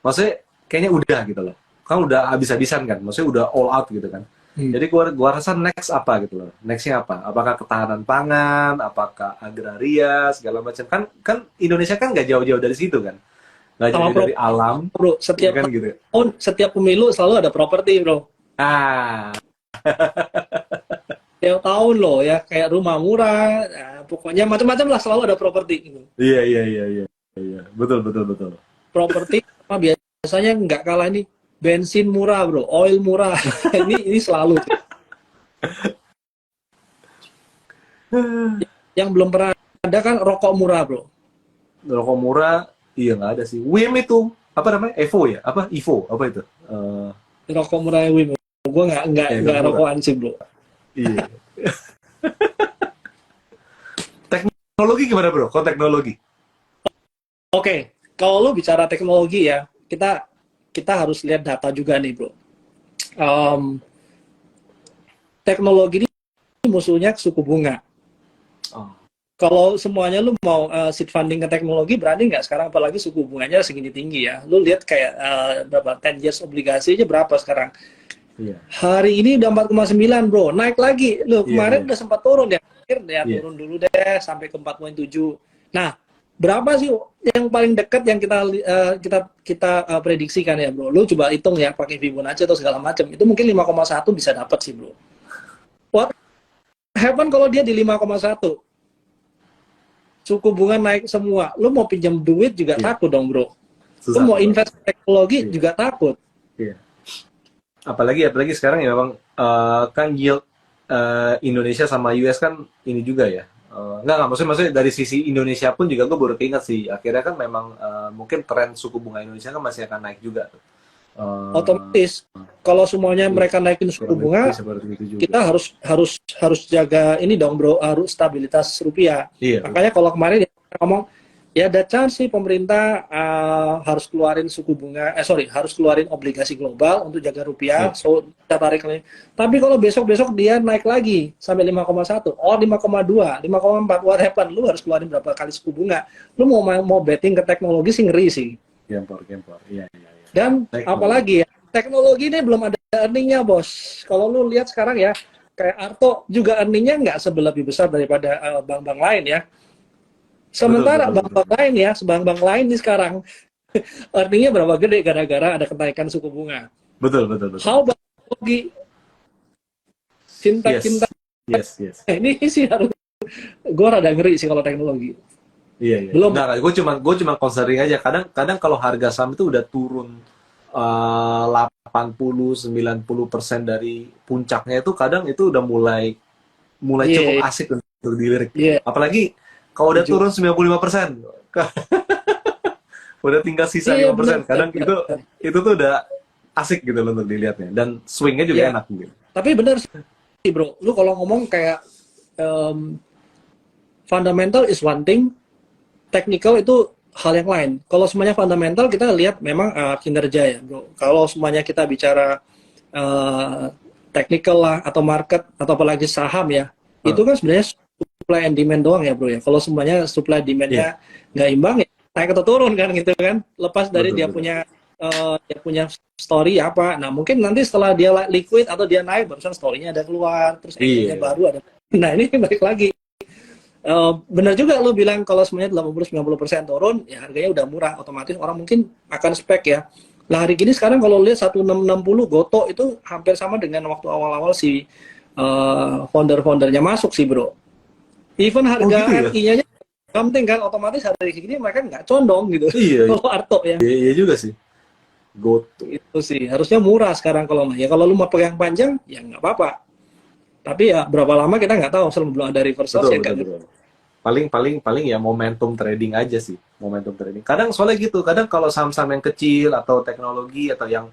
Maksudnya kayaknya udah gitu loh. Kan udah habis-habisan kan. Maksudnya udah all out gitu kan. Jadi gua rasa next apa gitu loh. Nextnya apa? Apakah ketahanan pangan, apakah agraria segala macam kan Indonesia kan nggak jauh-jauh dari situ kan. belajar Sama dari alam, bro, ya kan gitu. setiap pemilu selalu ada properti bro. Ah, Tiap tahun loh ya, kayak rumah murah, pokoknya macam-macam lah selalu ada properti gitu. iya iya iya iya iya, betul betul betul. Properti apa biasanya nggak kalah ini bensin murah bro, oil murah. Ini selalu. Yang belum pernah ada kan rokok murah bro. Rokok murah, iya nggak ada sih. WIM itu apa namanya? Evo ya? Apa Evo? Apa itu? Rokok murah Wim. Gue nggak Murah. rokokan sih bro. Iya. Teknologi gimana bro? Kok teknologi? Oke, kalau lu bicara teknologi ya, kita harus lihat data juga nih bro. Teknologi ini musuhnya suku bunga. Oh. Kalau semuanya lu mau seed funding ke teknologi, berani nggak sekarang, apalagi suku bunganya segini tinggi ya. Lu lihat kayak berapa 10 years obligasi aja berapa sekarang. Iya. Hari ini udah 4,9 bro, naik lagi. Lu kemarin Iya. udah sempat turun ya, akhir ya Iya. turun dulu deh sampai ke 4,7. Nah, berapa sih yang paling dekat yang kita prediksikan ya bro? Lu coba hitung ya pakai Fibonacci atau segala macam. Itu mungkin 5,1 bisa dapat sih bro. What happen kalau dia di 5,1? Suku bunga naik semua. Lu mau pinjam duit juga takut dong bro. Susah, Lu mau bro. invest teknologi juga takut. Iya. Apalagi sekarang ya memang kan yield Indonesia sama US kan ini juga ya. Enggak, maksudnya dari sisi Indonesia pun juga gue baru keinget sih. Akhirnya kan memang mungkin tren suku bunga Indonesia kan masih akan naik juga. Otomatis kalau semuanya mereka naikin suku bunga, kita harus jaga ini dong bro, harus stabilitas rupiah. Iya. Makanya kalau kemarin ya ngomong ya ada chance sih pemerintah harus keluarin harus keluarin obligasi global untuk jaga rupiah. So kita tarik lagi. Tapi kalau besok dia naik lagi sampai 5,1, 5,2, 5,4, what happen? Lu harus keluarin berapa kali suku bunga? Lu mau betting ke teknologi sih ngeri sih. Gempor. Iya. Dan apalagi ya, teknologi ini belum ada earningnya bos. Kalau lu lihat sekarang ya, kayak Arto juga earningnya nggak lebih besar daripada bank-bank lain ya. Sementara bank-bank lain ya, bank-bank lain nih sekarang earningnya berapa gede gara-gara ada kenaikan suku bunga. Betul. How about teknologi? Cinta. Yes. Ini sih harus, gue rada ngeri sih kalau teknologi. Iya. Belum. Nah, gue cuma considering aja. Kadang kalau harga saham itu udah turun 80-90% dari puncaknya itu, kadang itu udah mulai cukup asik untuk dilirik. Apalagi kalau udah turun 95%. Udah tinggal sisa 5%. Kadang itu tuh udah asik gitu loh untuk dilihatnya, dan swingnya juga enak gitu. Tapi bener sih bro, lu kalau ngomong kayak fundamental is one thing, technical itu hal yang lain. Kalau semuanya fundamental, kita lihat memang kinerja ya bro. Kalau semuanya kita bicara technical lah, atau market, atau apalagi saham ya, itu kan sebenarnya supply and demand doang ya bro ya. Kalau semuanya supply demandnya nggak imbang ya, naik atau turun kan gitu kan. Lepas dari dia punya story apa. Nah mungkin nanti setelah dia liquid atau dia naik, barusan story-nya ada keluar, terus akhirnya baru ada. Nah ini balik lagi. Benar juga lo bilang kalau semuanya 80-90% turun, ya harganya udah murah, otomatis orang mungkin akan spek ya. Nah hari gini sekarang kalau lihat 1660 Goto itu hampir sama dengan waktu awal-awal si founder-foundernya masuk sih bro. Even harga RI-nya something kan, otomatis hari gini mereka nggak condong gitu. Iya. Kalau Arto ya. Iya juga sih. Goto itu sih harusnya murah sekarang kalau ya. Kalau lu mau pegang panjang ya nggak apa-apa. Tapi ya berapa lama kita nggak tahu, selama belum ada reversal ya kan. Paling ya momentum trading aja sih, momentum trading. Kadang soalnya gitu, kadang kalau saham-saham yang kecil atau teknologi atau yang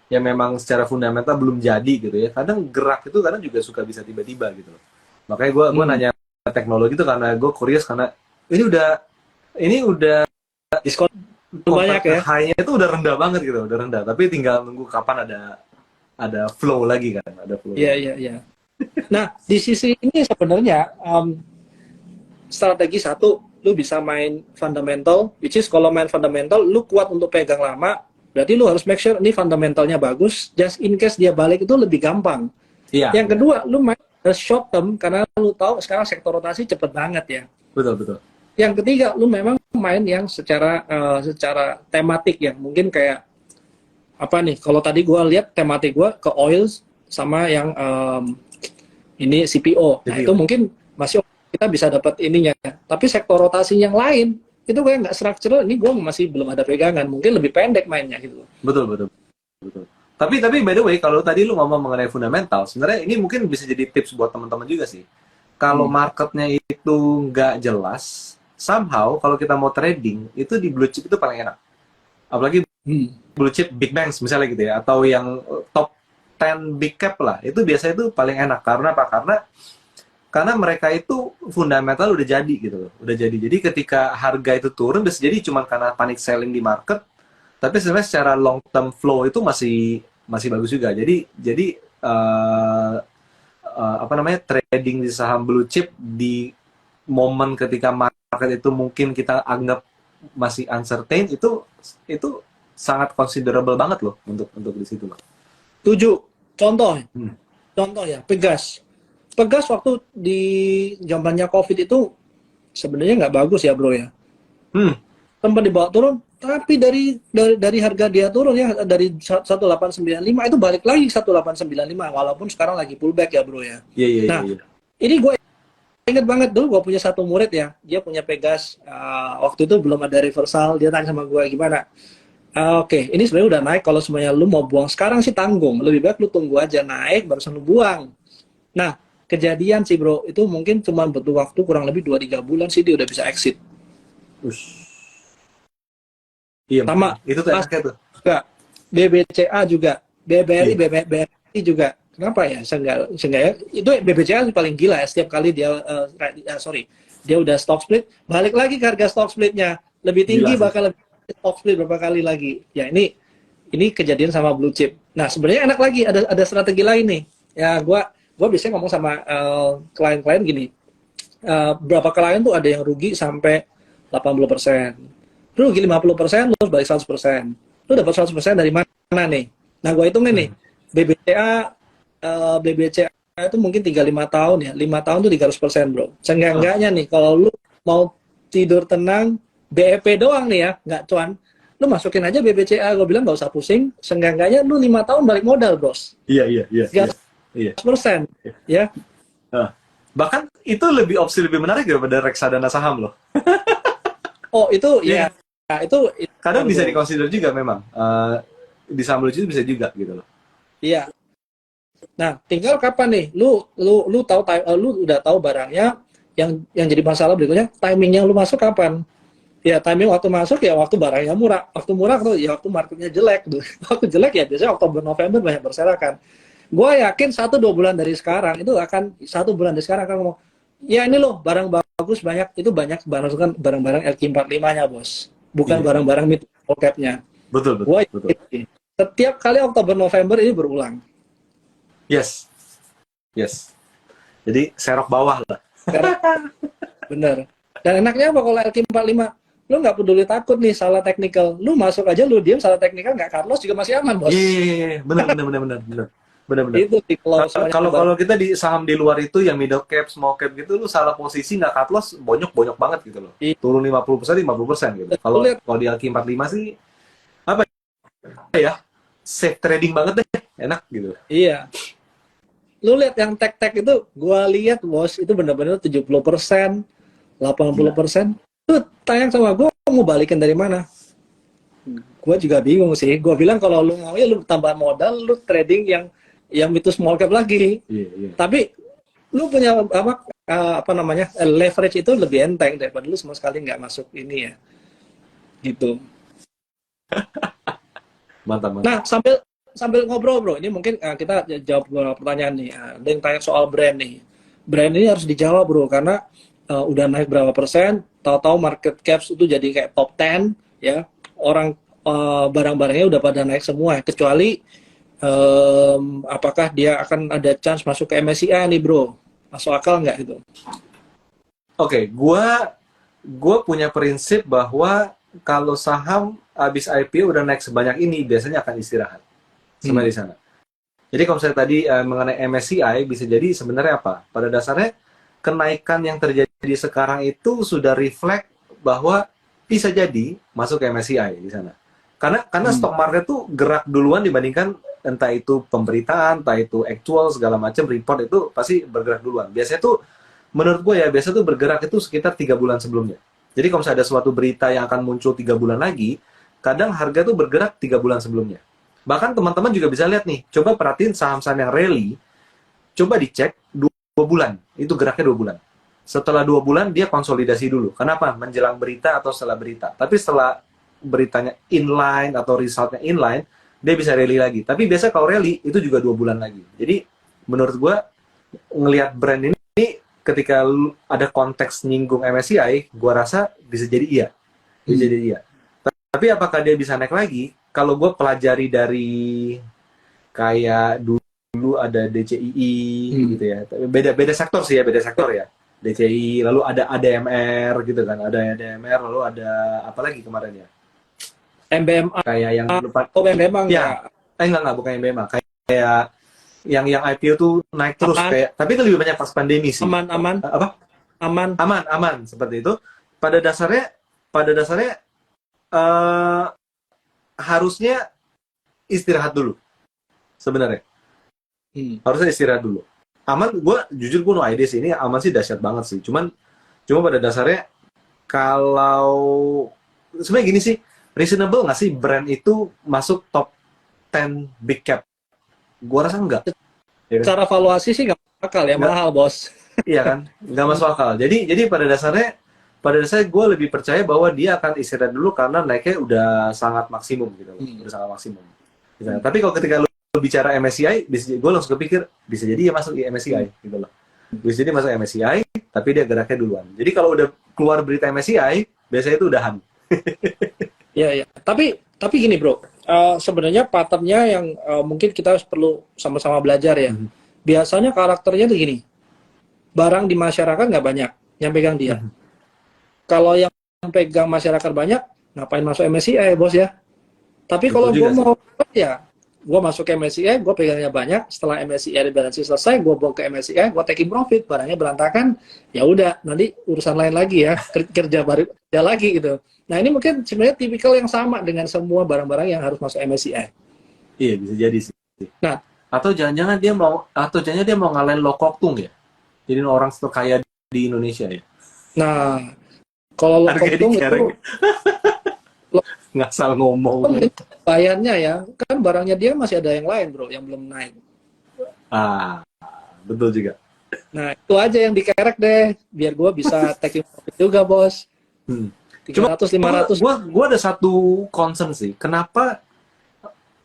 memang secara fundamental belum jadi gitu ya, kadang gerak itu kadang juga suka bisa tiba-tiba gitu loh. Makanya gue nanya teknologi itu karena gue curious, karena ini udah diskon banyak ya. High-nya itu udah rendah banget gitu, udah rendah. Tapi tinggal nunggu kapan ada flow lagi kan, ada flow. Iya. Nah, di sisi ini sebenarnya strategi satu, lu bisa main fundamental, which is kalau main fundamental, lu kuat untuk pegang lama, berarti lu harus make sure ini fundamentalnya bagus, just in case dia balik itu lebih gampang. Iya. Yang kedua, lu main short term, karena lu tahu sekarang sektor rotasi cepet banget ya. Betul. Yang ketiga, lu memang main yang secara tematik ya. Mungkin kayak apa nih? Kalau tadi gua lihat tematik gua ke oil sama yang ini CPO. Nah, itu CPO. mungkin masih kita bisa dapat ininya. Tapi sektor rotasi yang lain itu kayak nggak structural. Ini gua masih belum ada pegangan. Mungkin lebih pendek mainnya gitu. Betul, betul, betul. Tapi by the way, kalau tadi lu ngomong mengenai fundamental, sebenarnya ini mungkin bisa jadi tips buat teman-teman juga sih. Kalau Hmm. marketnya itu nggak jelas, somehow kalau kita mau trading, itu di blue chip itu paling enak. Apalagi Hmm. blue chip big banks misalnya gitu ya, atau yang top 10 big cap lah, itu biasanya itu paling enak. Karena apa? Karena mereka itu fundamental udah jadi gitu loh, udah jadi. Jadi ketika harga itu turun, bisa jadi cuma karena panic selling di market, tapi sebenarnya secara long term flow itu masih masih bagus juga. Jadi apa namanya, trading di saham blue chip di momen ketika market itu mungkin kita anggap masih uncertain, itu sangat considerable banget loh untuk di situ loh. 7. Contoh, Hmm. contoh ya, Pegas. Pegas waktu di zamannya COVID itu sebenarnya nggak bagus ya bro ya. Hmm. Tempat dibawa turun, tapi dari harga dia turun ya dari 1895 itu balik lagi 1895 walaupun sekarang lagi pullback ya bro ya. Iya, iya, iya, Nah, iya. ini gue inget banget dulu gue punya satu murid ya, dia punya Pegas waktu itu belum ada reversal, dia tanya sama gue gimana. Oke, ini sebenarnya udah naik. Kalau semuanya lu mau buang sekarang sih tanggung. Lebih baik lu tunggu aja naik barusan lu buang. Nah, kejadian sih bro, itu mungkin cuma butuh waktu kurang lebih 2-3 bulan sih dia udah bisa exit. Ush. Iya, Sama itu tuh Mas enaknya tuh. juga, BBCA juga, BBRI, Iya. BBRI juga. Kenapa ya? Seenggaknya itu BBCA paling gila ya. Setiap kali dia, dia udah stock split, balik lagi ke harga stock splitnya. Lebih Gila tinggi sih. bakal lebih stock split berapa kali lagi. Ya ini kejadian sama blue chip. Nah sebenarnya enak lagi, ada strategi lain nih. Ya gua biasanya ngomong sama klien-klien gini. Berapa klien tuh ada yang rugi sampai 80%. Lu rugi 50%, lu harus balik 100%. Lu dapat 100% dari mana nih? Nah, gue hitungin nih. Hmm. BBCA BBCA itu mungkin 3-5 tahun ya. 5 tahun tuh 300%, bro. Ah, Seenggak-enggaknya nih, kalau lu mau tidur tenang, BEP doang nih ya, nggak cuan. Lu masukin aja BBCA, gue bilang nggak usah pusing. Seenggak-enggaknya lu 5 tahun balik modal, bros. iya, iya, iya, iya. Iya. 300%. Ya. Ah. Bahkan itu lebih opsi lebih menarik daripada reksadana saham loh. Oh, itu Iya ya. kan? Nah, itu Kadang bisa bro. dikonsider juga memang. Di saham lucu itu bisa juga gitu loh. Iya. Nah, tinggal kapan nih? Lu udah tahu barangnya, yang jadi masalah berikutnya timingnya lu masuk kapan? Ya timing waktu masuk ya waktu barangnya murah. Waktu murah tuh ya waktu marketnya jelek tuh. Waktu jelek ya biasanya Oktober November banyak berserakan. Gue yakin 1-2 bulan dari sekarang itu akan 1 bulan dari sekarang akan ngomong, ya ini loh barang bagus banyak, itu banyak barang-barang LQ45-nya bos, bukan Iya, iya. barang-barang mid cap-nya. Betul, betul, Gue betul. yakin setiap kali Oktober November ini berulang. Yes, yes. Jadi serok bawah lah. Bener. Dan enaknya apa kalau LQ45? Lu nggak peduli takut nih salah technical. Lu masuk aja, lu diam salah technical, nggak cut loss juga masih aman, Iya, bos. iya, iya, iya. Benar, benar, benar, benar, benar. Benar, benar. Itu sih kalau Kalau soalnya kalau kalau kita di saham di luar itu yang middle cap, small cap gitu, lu salah posisi nggak cut loss, bonyok-bonyok banget gitu loh. Turun 50%, 50% gitu. lu Kalau lihat, kalau di LQ45 sih apa ya? Safe trading banget deh, enak gitu. iya. Lu lihat yang tech itu, gua lihat bos, itu benar-benar 70%, Gila. 80%. Tuh tayang sama gua mau balikin dari mana? Gua juga bingung sih. Gua bilang kalau lu mau ya lu tambah modal, lu trading yang itu small cap lagi. Iya, iya. Tapi lu punya apa namanya leverage itu lebih enteng daripada lu sama sekali nggak masuk ini ya gitu. Mantap, mantap. Nah sambil sambil ngobrol bro, ini mungkin kita jawab beberapa pertanyaan nih. Ada yang tanya soal brand nih. Brand ini harus dijawab bro karena udah naik berapa persen, tahu-tahu market caps itu jadi kayak top 10 ya, orang barang-barangnya udah pada naik semua ya. Kecuali apakah dia akan ada chance masuk ke MSCI nih bro, masuk akal nggak itu? Oke, gua punya prinsip bahwa kalau saham habis IPO udah naik sebanyak ini, biasanya akan istirahat. Sebenarnya di sana. Jadi kalau saya tadi mengenai MSCI bisa jadi sebenarnya apa? Pada dasarnya kenaikan yang terjadi sekarang itu sudah reflect bahwa bisa jadi masuk ke MSCI di sana. Karena stock market tuh gerak duluan dibandingkan entah itu pemberitaan, entah itu actual segala macam report itu pasti bergerak duluan. Biasanya tuh menurut gue ya biasa tuh bergerak itu sekitar 3 bulan sebelumnya. Jadi kalau misalnya ada suatu berita yang akan muncul 3 bulan lagi, kadang harga tuh bergerak 3 bulan sebelumnya. Bahkan teman-teman juga bisa lihat nih, coba perhatiin saham-saham yang rally, coba dicek 2 bulan, itu geraknya 2 bulan. Setelah 2 bulan dia konsolidasi dulu. Kenapa? Menjelang berita atau setelah berita. Tapi setelah beritanya inline atau resultnya inline, dia bisa rally lagi. Tapi biasa kalau rally itu juga 2 bulan lagi. Jadi menurut gue ngelihat brand ini ketika ada konteks nyinggung MSCI, gue rasa bisa jadi iya. Bisa jadi iya. Tapi apakah dia bisa naik lagi? Kalau gue pelajari dari kayak dulu ada DCII gitu ya. Beda sektor sih ya, beda sektor ya. DCI, lalu ada ADMR gitu kan. Ada ADMR, lalu ada apa lagi kemarin ya? MBMA. Kayak yang lupa. Oh, MBMA ya. Enggak, bukan MBMA. Kayak yang IPO tuh naik terus aman. kayak, tapi itu lebih banyak pas pandemi sih. Aman. Apa? Aman seperti itu. Pada dasarnya harusnya istirahat dulu sebenarnya. Harusnya istirahat dulu. Aman, jujur gue no idea sih, ini aman sih dahsyat banget sih. Cuma pada dasarnya kalau sebenarnya gini sih, reasonable nggak sih brand itu masuk top 10 big cap? Gua rasa enggak. Cara valuasi sih nggak akal ya, Nggak. mahal bos. Iya kan, nggak masuk akal. Jadi pada dasarnya gue lebih percaya bahwa dia akan istirahat dulu karena naiknya udah sangat maksimum gitu loh. Udah sangat maksimum. Gitu. Tapi kalau ketika lu bicara MSCI, gue langsung kepikir bisa jadi ya masuk di MSCI gitu loh. Bisa jadi masuk MSCI, tapi dia geraknya duluan. Jadi kalau udah keluar berita MSCI, biasanya itu udahan. Ya. Tapi gini bro, sebenarnya patternnya yang mungkin kita perlu sama-sama belajar ya. Biasanya karakternya tuh gini, barang di masyarakat nggak banyak, yang pegang dia. Kalau yang pegang masyarakat banyak, ngapain masuk MSCI bos ya? Tapi kalau gue mau ya, gue masuk ke MSCI, gue pegangnya banyak. Setelah MSCI rebalansi selesai, gue bawa ke MSCI, gue taking profit, barangnya berantakan, ya udah, nanti urusan lain lagi ya, kerja lagi gitu. Nah ini mungkin sebenarnya tipikal yang sama dengan semua barang-barang yang harus masuk MSCI. Iya bisa jadi sih. Nah, atau jangan-jangan dia mau ngalahin Lo Kok Tung ya, jadi orang terkaya di Indonesia ya. Nah, kalau Lo Kok Tung itu ngasal ngomong. bayarnya ya, kan barangnya dia masih ada yang lain bro, yang belum naik. Betul juga. Nah, itu aja yang dikerek deh, biar gue bisa taking profit juga bos. 300, 500. Gue ada satu concern sih, kenapa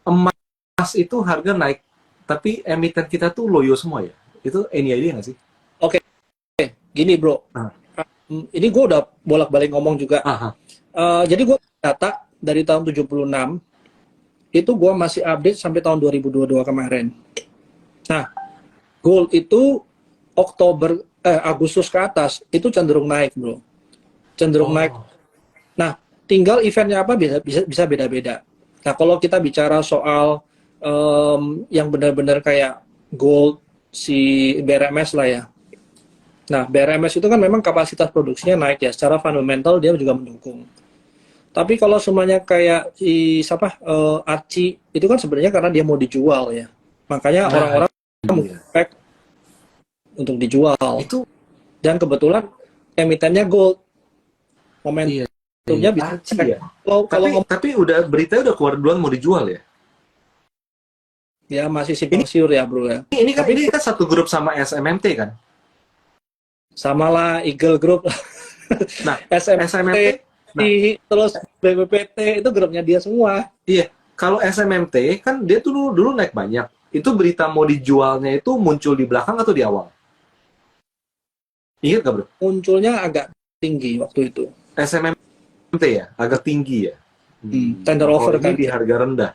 emas itu harga naik, tapi emiten kita tuh loyo semua ya? Itu any idea nggak sih? Oke, gini bro, ini gue udah bolak-balik ngomong juga. Jadi gue data dari tahun 76, itu gue masih update sampai tahun 2022 kemarin. Nah, gold itu Agustus ke atas, itu cenderung naik bro. Cenderung naik. Nah, tinggal eventnya apa bisa beda-beda. Nah, kalau kita bicara soal yang benar-benar kayak gold, si BRMS lah ya. Nah, BRMS itu kan memang kapasitas produksinya naik ya. Secara fundamental dia juga mendukung. Tapi kalau semuanya kayak Archie, itu kan sebenarnya karena dia mau dijual ya. Makanya orang-orang expect untuk dijual. Dan kebetulan emitennya gold. Momentumnya bisa ya. Tapi udah berita udah keluar duluan mau dijual ya? Ya masih simpang siur ya bro ya. Ini kan satu grup sama SMMT kan? Samalah Eagle Group. Nah, SMMT terus BPPT itu grupnya dia semua. Iya, kalau SMMT kan dia tuh dulu naik banyak. Itu berita mau dijualnya itu muncul di belakang atau di awal? Ingat gak bro? Munculnya agak tinggi waktu itu. SMMT ya, agak tinggi ya. Tender offer kan di harga rendah.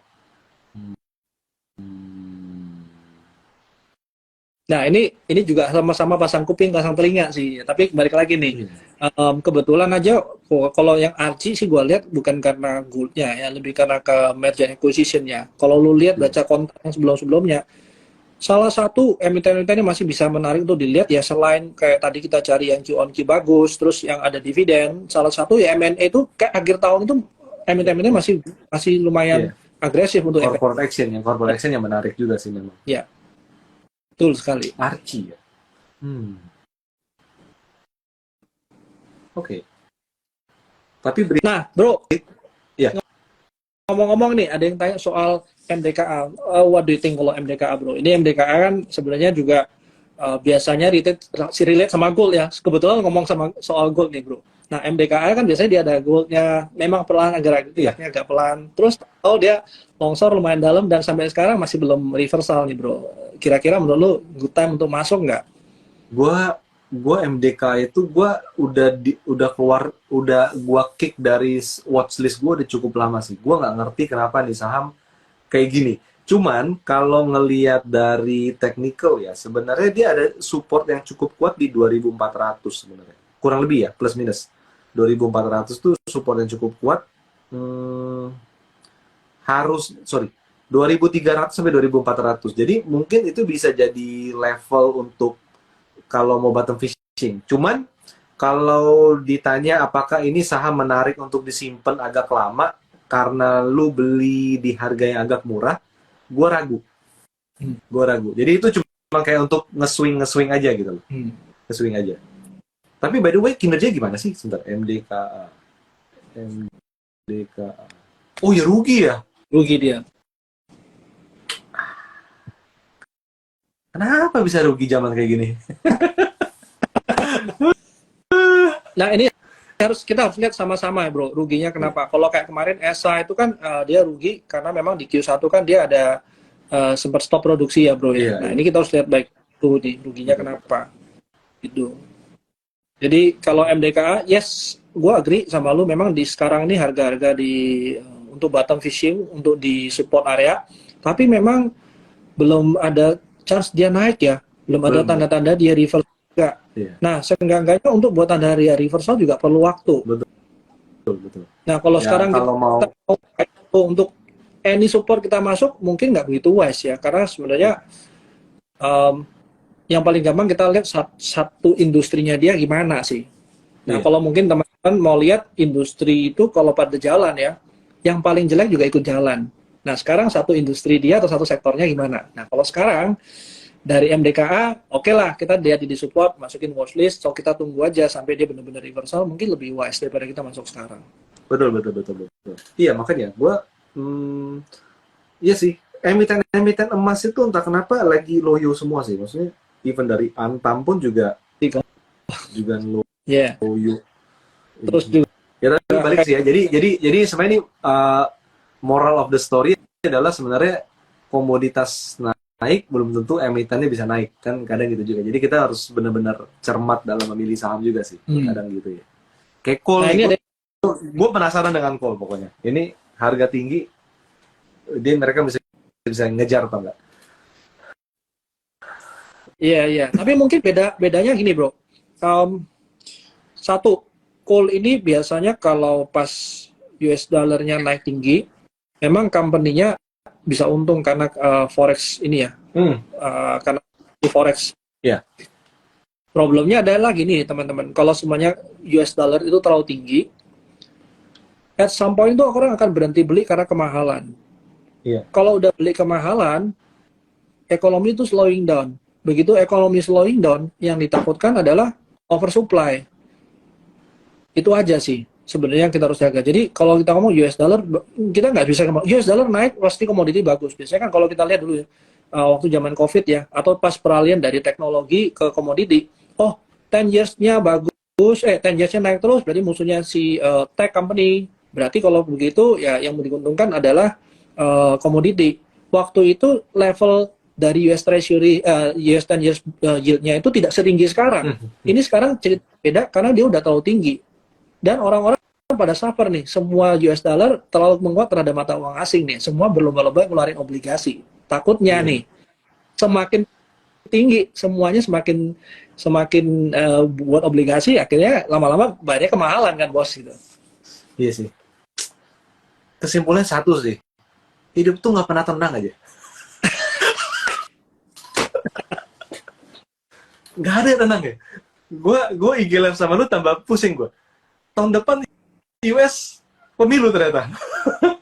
Nah ini juga sama-sama pasang kuping, pasang telinga sih. Tapi balik lagi nih, kebetulan aja kalau yang Archie sih gue lihat bukan karena goldnya ya, lebih karena ke merger acquisition-nya. Kalau lu lihat baca konten yang sebelum-sebelumnya, Salah satu emiten-emiten yang masih bisa menarik untuk dilihat ya, selain kayak tadi kita cari yang Q on Q bagus, terus yang ada dividen. Salah satu ya M&A itu kayak akhir tahun itu emiten-emiten masih masih lumayan Iya, agresif untuk M&A. corporate action yang menarik juga sih memang. Ya, betul sekali. Archie ya. Oke. Tapi Nah, bro, ya, ngomong-ngomong nih, ada yang tanya soal MDKA. What do you think kalau MDKA, bro? Ini MDKA kan sebenarnya juga biasanya relate sama gold ya. Kebetulan ngomong sama soal gold nih, bro. Nah, MDKA kan biasanya dia ada goldnya, memang pelan, iya. agak pelan. Terus, dia longsor lumayan dalam dan sampai sekarang masih belum reversal nih, bro. Kira-kira menurut lu good time untuk masuk nggak? Gua MDK itu udah keluar, gua kick dari watchlist gua udah cukup lama sih. Gua nggak ngerti kenapa nih saham kayak gini. Cuman kalau ngelihat dari technical ya, sebenarnya dia ada support yang cukup kuat di 2400 sebenarnya. Kurang lebih ya, plus minus. 2400 tuh support yang cukup kuat. Hmm, 2300 sampai 2400. Jadi mungkin itu bisa jadi level untuk kalau mau bottom fishing. Cuman kalau ditanya apakah ini saham menarik untuk disimpan agak lama karena lu beli di harga yang agak murah, gue ragu. Gue ragu. Jadi itu cuma kayak untuk nge-swing aja gitu loh. Nge-swing aja. Tapi by the way, kinerja gimana sih? Sebentar, MDKA. Oh ya, rugi ya? Rugi dia. Kenapa bisa rugi zaman kayak gini? Nah, ini kita harus lihat sama-sama ya, bro. Ruginya kenapa? Kalau kayak kemarin ESA itu kan dia rugi karena memang di Q1 kan dia ada sempat stop produksi ya, bro. Iya, Nah, ini kita harus lihat baik tuh nih, ruginya kenapa. Gitu. Jadi kalau MDKA, yes, gue agree sama lu. Memang di sekarang ini harga-harga untuk bottom fishing, untuk di support area, tapi memang belum ada chance dia naik ya. Belum ada tanda-tanda dia reversal juga. Iya. Nah, seenggak-enggaknya untuk buat tanda dia reversal juga perlu waktu. Betul. Nah, kalau Ya, sekarang kalau kita untuk any support kita masuk, mungkin nggak begitu wise ya. Karena sebenarnya yang paling gampang kita lihat satu industrinya dia gimana sih. Nah, Iya. kalau mungkin teman-teman mau lihat industri itu kalau pada jalan ya, yang paling jelek juga ikut jalan. Nah, sekarang satu industri dia atau satu sektornya gimana? Nah, kalau sekarang dari MDKA, oke lah, kita lihat di support, masukin watchlist, so kita tunggu aja sampai dia benar-benar reversal, mungkin lebih wise daripada kita masuk sekarang. Betul. Iya, makanya gue, iya sih, emiten emas itu entah kenapa lagi loyo semua sih. Maksudnya, even dari Antam pun juga loyo. Yeah. Terus juga Ya, tapi balik sih ya. Jadi sebenarnya ini moral of the story adalah sebenarnya komoditas naik belum tentu emitennya bisa naik, kan kadang gitu juga. Jadi kita harus benar-benar cermat dalam memilih saham juga sih, kadang gitu ya. Kayak coal nih, gue penasaran dengan coal pokoknya. Ini harga tinggi, mereka bisa ngejar atau enggak? Iya. Tapi mungkin bedanya gini, bro. Satu, coal ini biasanya kalau pas US dollarnya naik tinggi, memang company-nya bisa untung karena forex ini ya. Karena di forex. Iya. Problemnya adalah gini, teman-teman. Kalau semuanya US dollar itu terlalu tinggi, at some point itu orang akan berhenti beli karena kemahalan. Iya. Kalau udah beli kemahalan, ekonomi itu slowing down. Begitu ekonomi slowing down, yang ditakutkan adalah oversupply. Itu aja sih sebenarnya yang kita harus jaga. Jadi kalau kita ngomong US dollar, kita nggak bisa US dollar naik pasti komoditi bagus. Biasanya kan kalau kita lihat dulu ya, waktu zaman COVID ya, atau pas peralihan dari teknologi ke komoditi, 10 years-nya bagus, 10 years-nya naik terus, berarti musuhnya si tech company. Berarti kalau begitu ya yang diuntungkan adalah komoditi. Waktu itu level dari US Treasury, US 10 years yield-nya itu tidak setinggi sekarang. Ini sekarang cerita beda karena dia udah terlalu tinggi. Dan orang-orang pada suffer nih, semua US dollar terlalu menguat terhadap mata uang asing nih. Semua berlomba-lomba ngeluarin obligasi. Takutnya nih, semakin tinggi, semuanya semakin buat obligasi, akhirnya lama-lama bayarnya kemahalan kan, bos gitu. Iya sih. Kesimpulannya satu sih, hidup tuh nggak pernah tenang aja. nggak ada yang tenang ya. Gue IG live sama lu tambah pusing gue. Tahun depan US pemilu ternyata.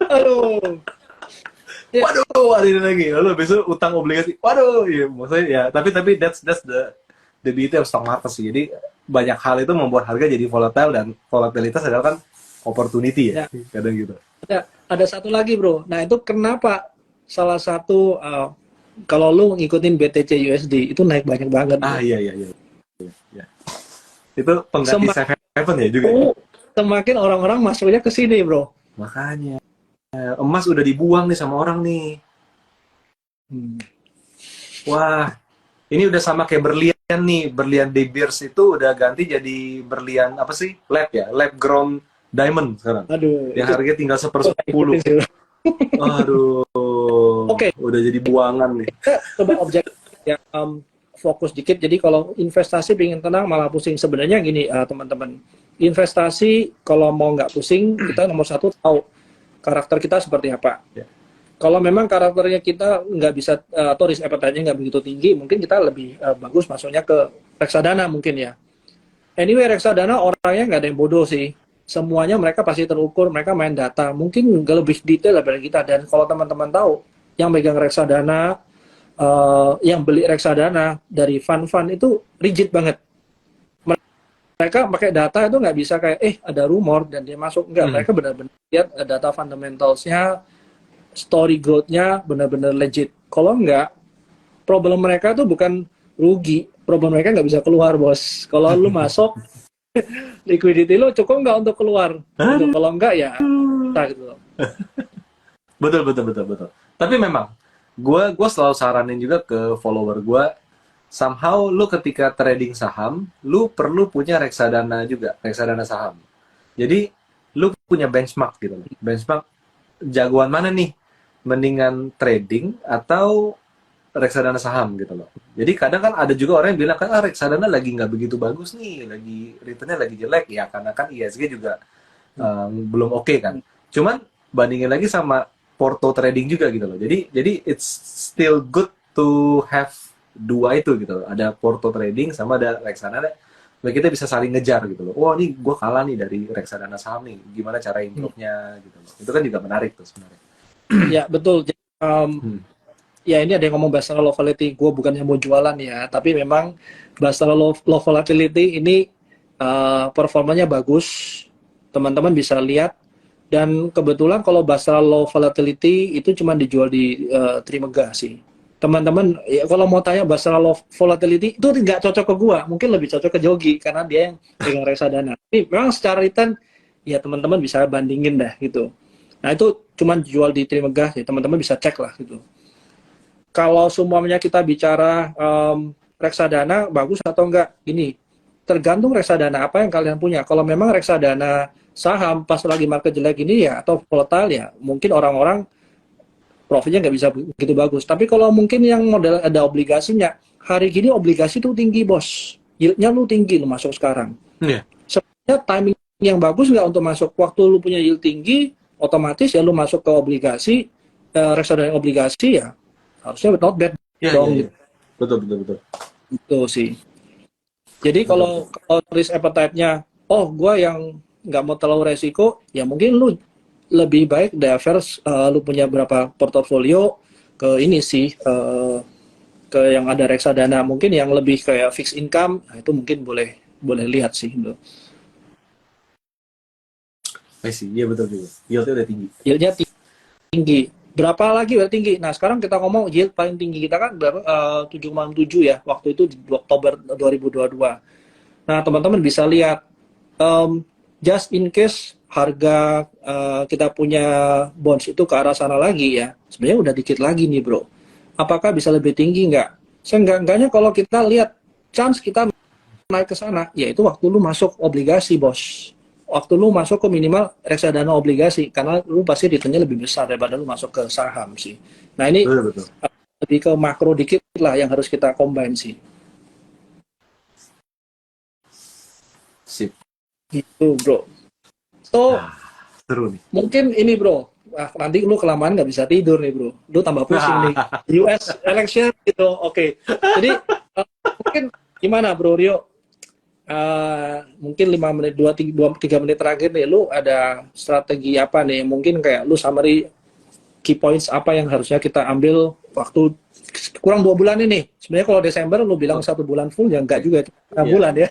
Aduh. Ya, Waduh, ada ini lagi. Lalu besok utang obligasi. Waduh, ya maksudnya ya. Tapi that's the beauty of stock market sih. Jadi banyak hal itu membuat harga jadi volatile, dan volatilitas adalah kan opportunity ya. ya. Kadang gitu. Ada satu lagi bro. Nah itu kenapa salah satu kalau lu ngikutin BTC USD itu naik banyak banget. Ah Bro. iya. Itu pengganti safe haven ya juga. Ya? Semakin orang-orang masuknya ke sini bro. Makanya emas udah dibuang nih sama orang nih. Wah, ini udah sama kayak berlian nih. Berlian De Beers itu udah ganti jadi berlian apa sih? Lab ya, lab grown diamond sekarang. Aduh. Yang harganya tinggal 1/10. Aduh. Oke. Udah jadi buangan nih. Coba objektif ya, fokus dikit. Jadi kalau investasi pengen tenang malah pusing. Sebenarnya gini teman-teman. Investasi kalau mau nggak pusing, kita nomor satu tahu karakter kita seperti apa. Ya. Kalau memang karakternya kita nggak bisa atau risk appetite-nya nggak begitu tinggi, mungkin kita lebih bagus masuknya ke reksadana mungkin ya. Anyway, reksadana orangnya nggak ada yang bodoh sih. Semuanya mereka pasti terukur, mereka main data. Mungkin nggak lebih detail daripada kita. Dan kalau teman-teman tahu, yang megang reksadana, yang beli reksadana dari fund-fund itu rigid banget. Mereka pakai data itu nggak bisa kayak ada rumor dan dia masuk, nggak. Mereka benar-benar lihat data fundamentalsnya, story growth-nya benar-benar legit. Kalau nggak, problem mereka tuh bukan rugi, problem mereka nggak bisa keluar bos. Kalau lu masuk, liquidity lu cukup nggak untuk keluar? Gitu. Kalau nggak ya, gitu. Betul. Tapi memang, gue selalu saranin juga ke follower gue, somehow lu ketika trading saham, lu perlu punya reksadana juga, reksadana saham. Jadi lu punya benchmark gitu. Benchmark jagoan mana nih? Mendingan trading atau reksadana saham gitu loh. Jadi kadang kan ada juga orang yang bilang kan reksadana lagi nggak begitu bagus nih, lagi returnnya lagi jelek ya, karena kan ISG juga belum oke kan. Cuman bandingin lagi sama porto trading juga gitu loh. Jadi it's still good to have dua itu gitu loh. Ada porto trading sama ada reksadana. Nah, kita bisa saling ngejar gitu loh. Wah, nih gue kalah nih dari reksadana saham nih. Gimana cara improve-nya gitu loh. Itu kan juga menarik tuh sebenarnya. Ya, betul. Ya ini ada yang ngomong Bastara Low Volatility. Gue bukannya mau jualan ya, tapi memang Bastara Low Volatility ini performanya bagus. Teman-teman bisa lihat. Dan kebetulan kalau Bastara Low Volatility itu cuma dijual di Trimegah sih. Teman-teman, ya kalau mau tanya Bastara Low Volatility itu nggak cocok ke gua, mungkin lebih cocok ke Jogi karena dia yang pegang reksadana. Tapi memang secara return ya teman-teman bisa bandingin dah gitu. Nah itu cuma dijual di Trimegah, ya teman-teman bisa cek lah gitu. Kalau semuanya kita bicara reksadana bagus atau enggak, ini tergantung reksadana apa yang kalian punya. Kalau memang reksadana saham pas lagi market jelek ini ya atau volatile ya, mungkin orang-orang profitnya nggak bisa begitu bagus. Tapi kalau mungkin yang model ada obligasinya, hari gini obligasi tuh tinggi bos, yieldnya lu tinggi lu masuk sekarang. Sebenarnya timing yang bagus nggak untuk masuk waktu lu punya yield tinggi, otomatis ya lu masuk ke obligasi, reksadana obligasi ya harusnya not bad dong. Ya. Betul. Itu sih. Jadi kalau risk appetite-nya, gue yang nggak mau terlalu resiko, ya mungkin lu lebih baik divers, lu punya berapa portofolio ke ini sih, ke yang ada reksadana, mungkin yang lebih kayak fixed income, nah itu mungkin boleh lihat sih. Iya betul juga. Yieldnya udah tinggi. Yieldnya tinggi. Berapa lagi udah tinggi? Nah sekarang kita ngomong yield paling tinggi kita kan berapa? 7,7 ya, waktu itu di Oktober 2022. Nah teman-teman bisa lihat, just in case harga kita punya bonds itu ke arah sana lagi ya, sebenarnya udah dikit lagi nih bro. Apakah bisa lebih tinggi nggak? Seenggak-enggaknya kalau kita lihat chance kita naik ke sana, yaitu waktu lu masuk obligasi bos. Waktu lu masuk ke minimal reksadana obligasi, karena lu pasti returnnya lebih besar daripada lu masuk ke saham sih. Nah ini betul. Lebih ke makro dikit lah yang harus kita combine sih. Sip. Gitu bro. So, seru nih. Mungkin ini bro, nanti lu kelamaan nggak bisa tidur nih bro. Lu tambah pusing nih. US election gitu, oke. Jadi mungkin Gimana Bro Rio? Mungkin 5 menit, 2-3 menit terakhir nih, lu ada strategi apa nih? Mungkin kayak lu summary key points apa yang harusnya kita ambil waktu kurang 2 bulan ini. Sebenarnya kalau Desember lu bilang 1 bulan full, ya enggak juga, 6 Iya. bulan ya.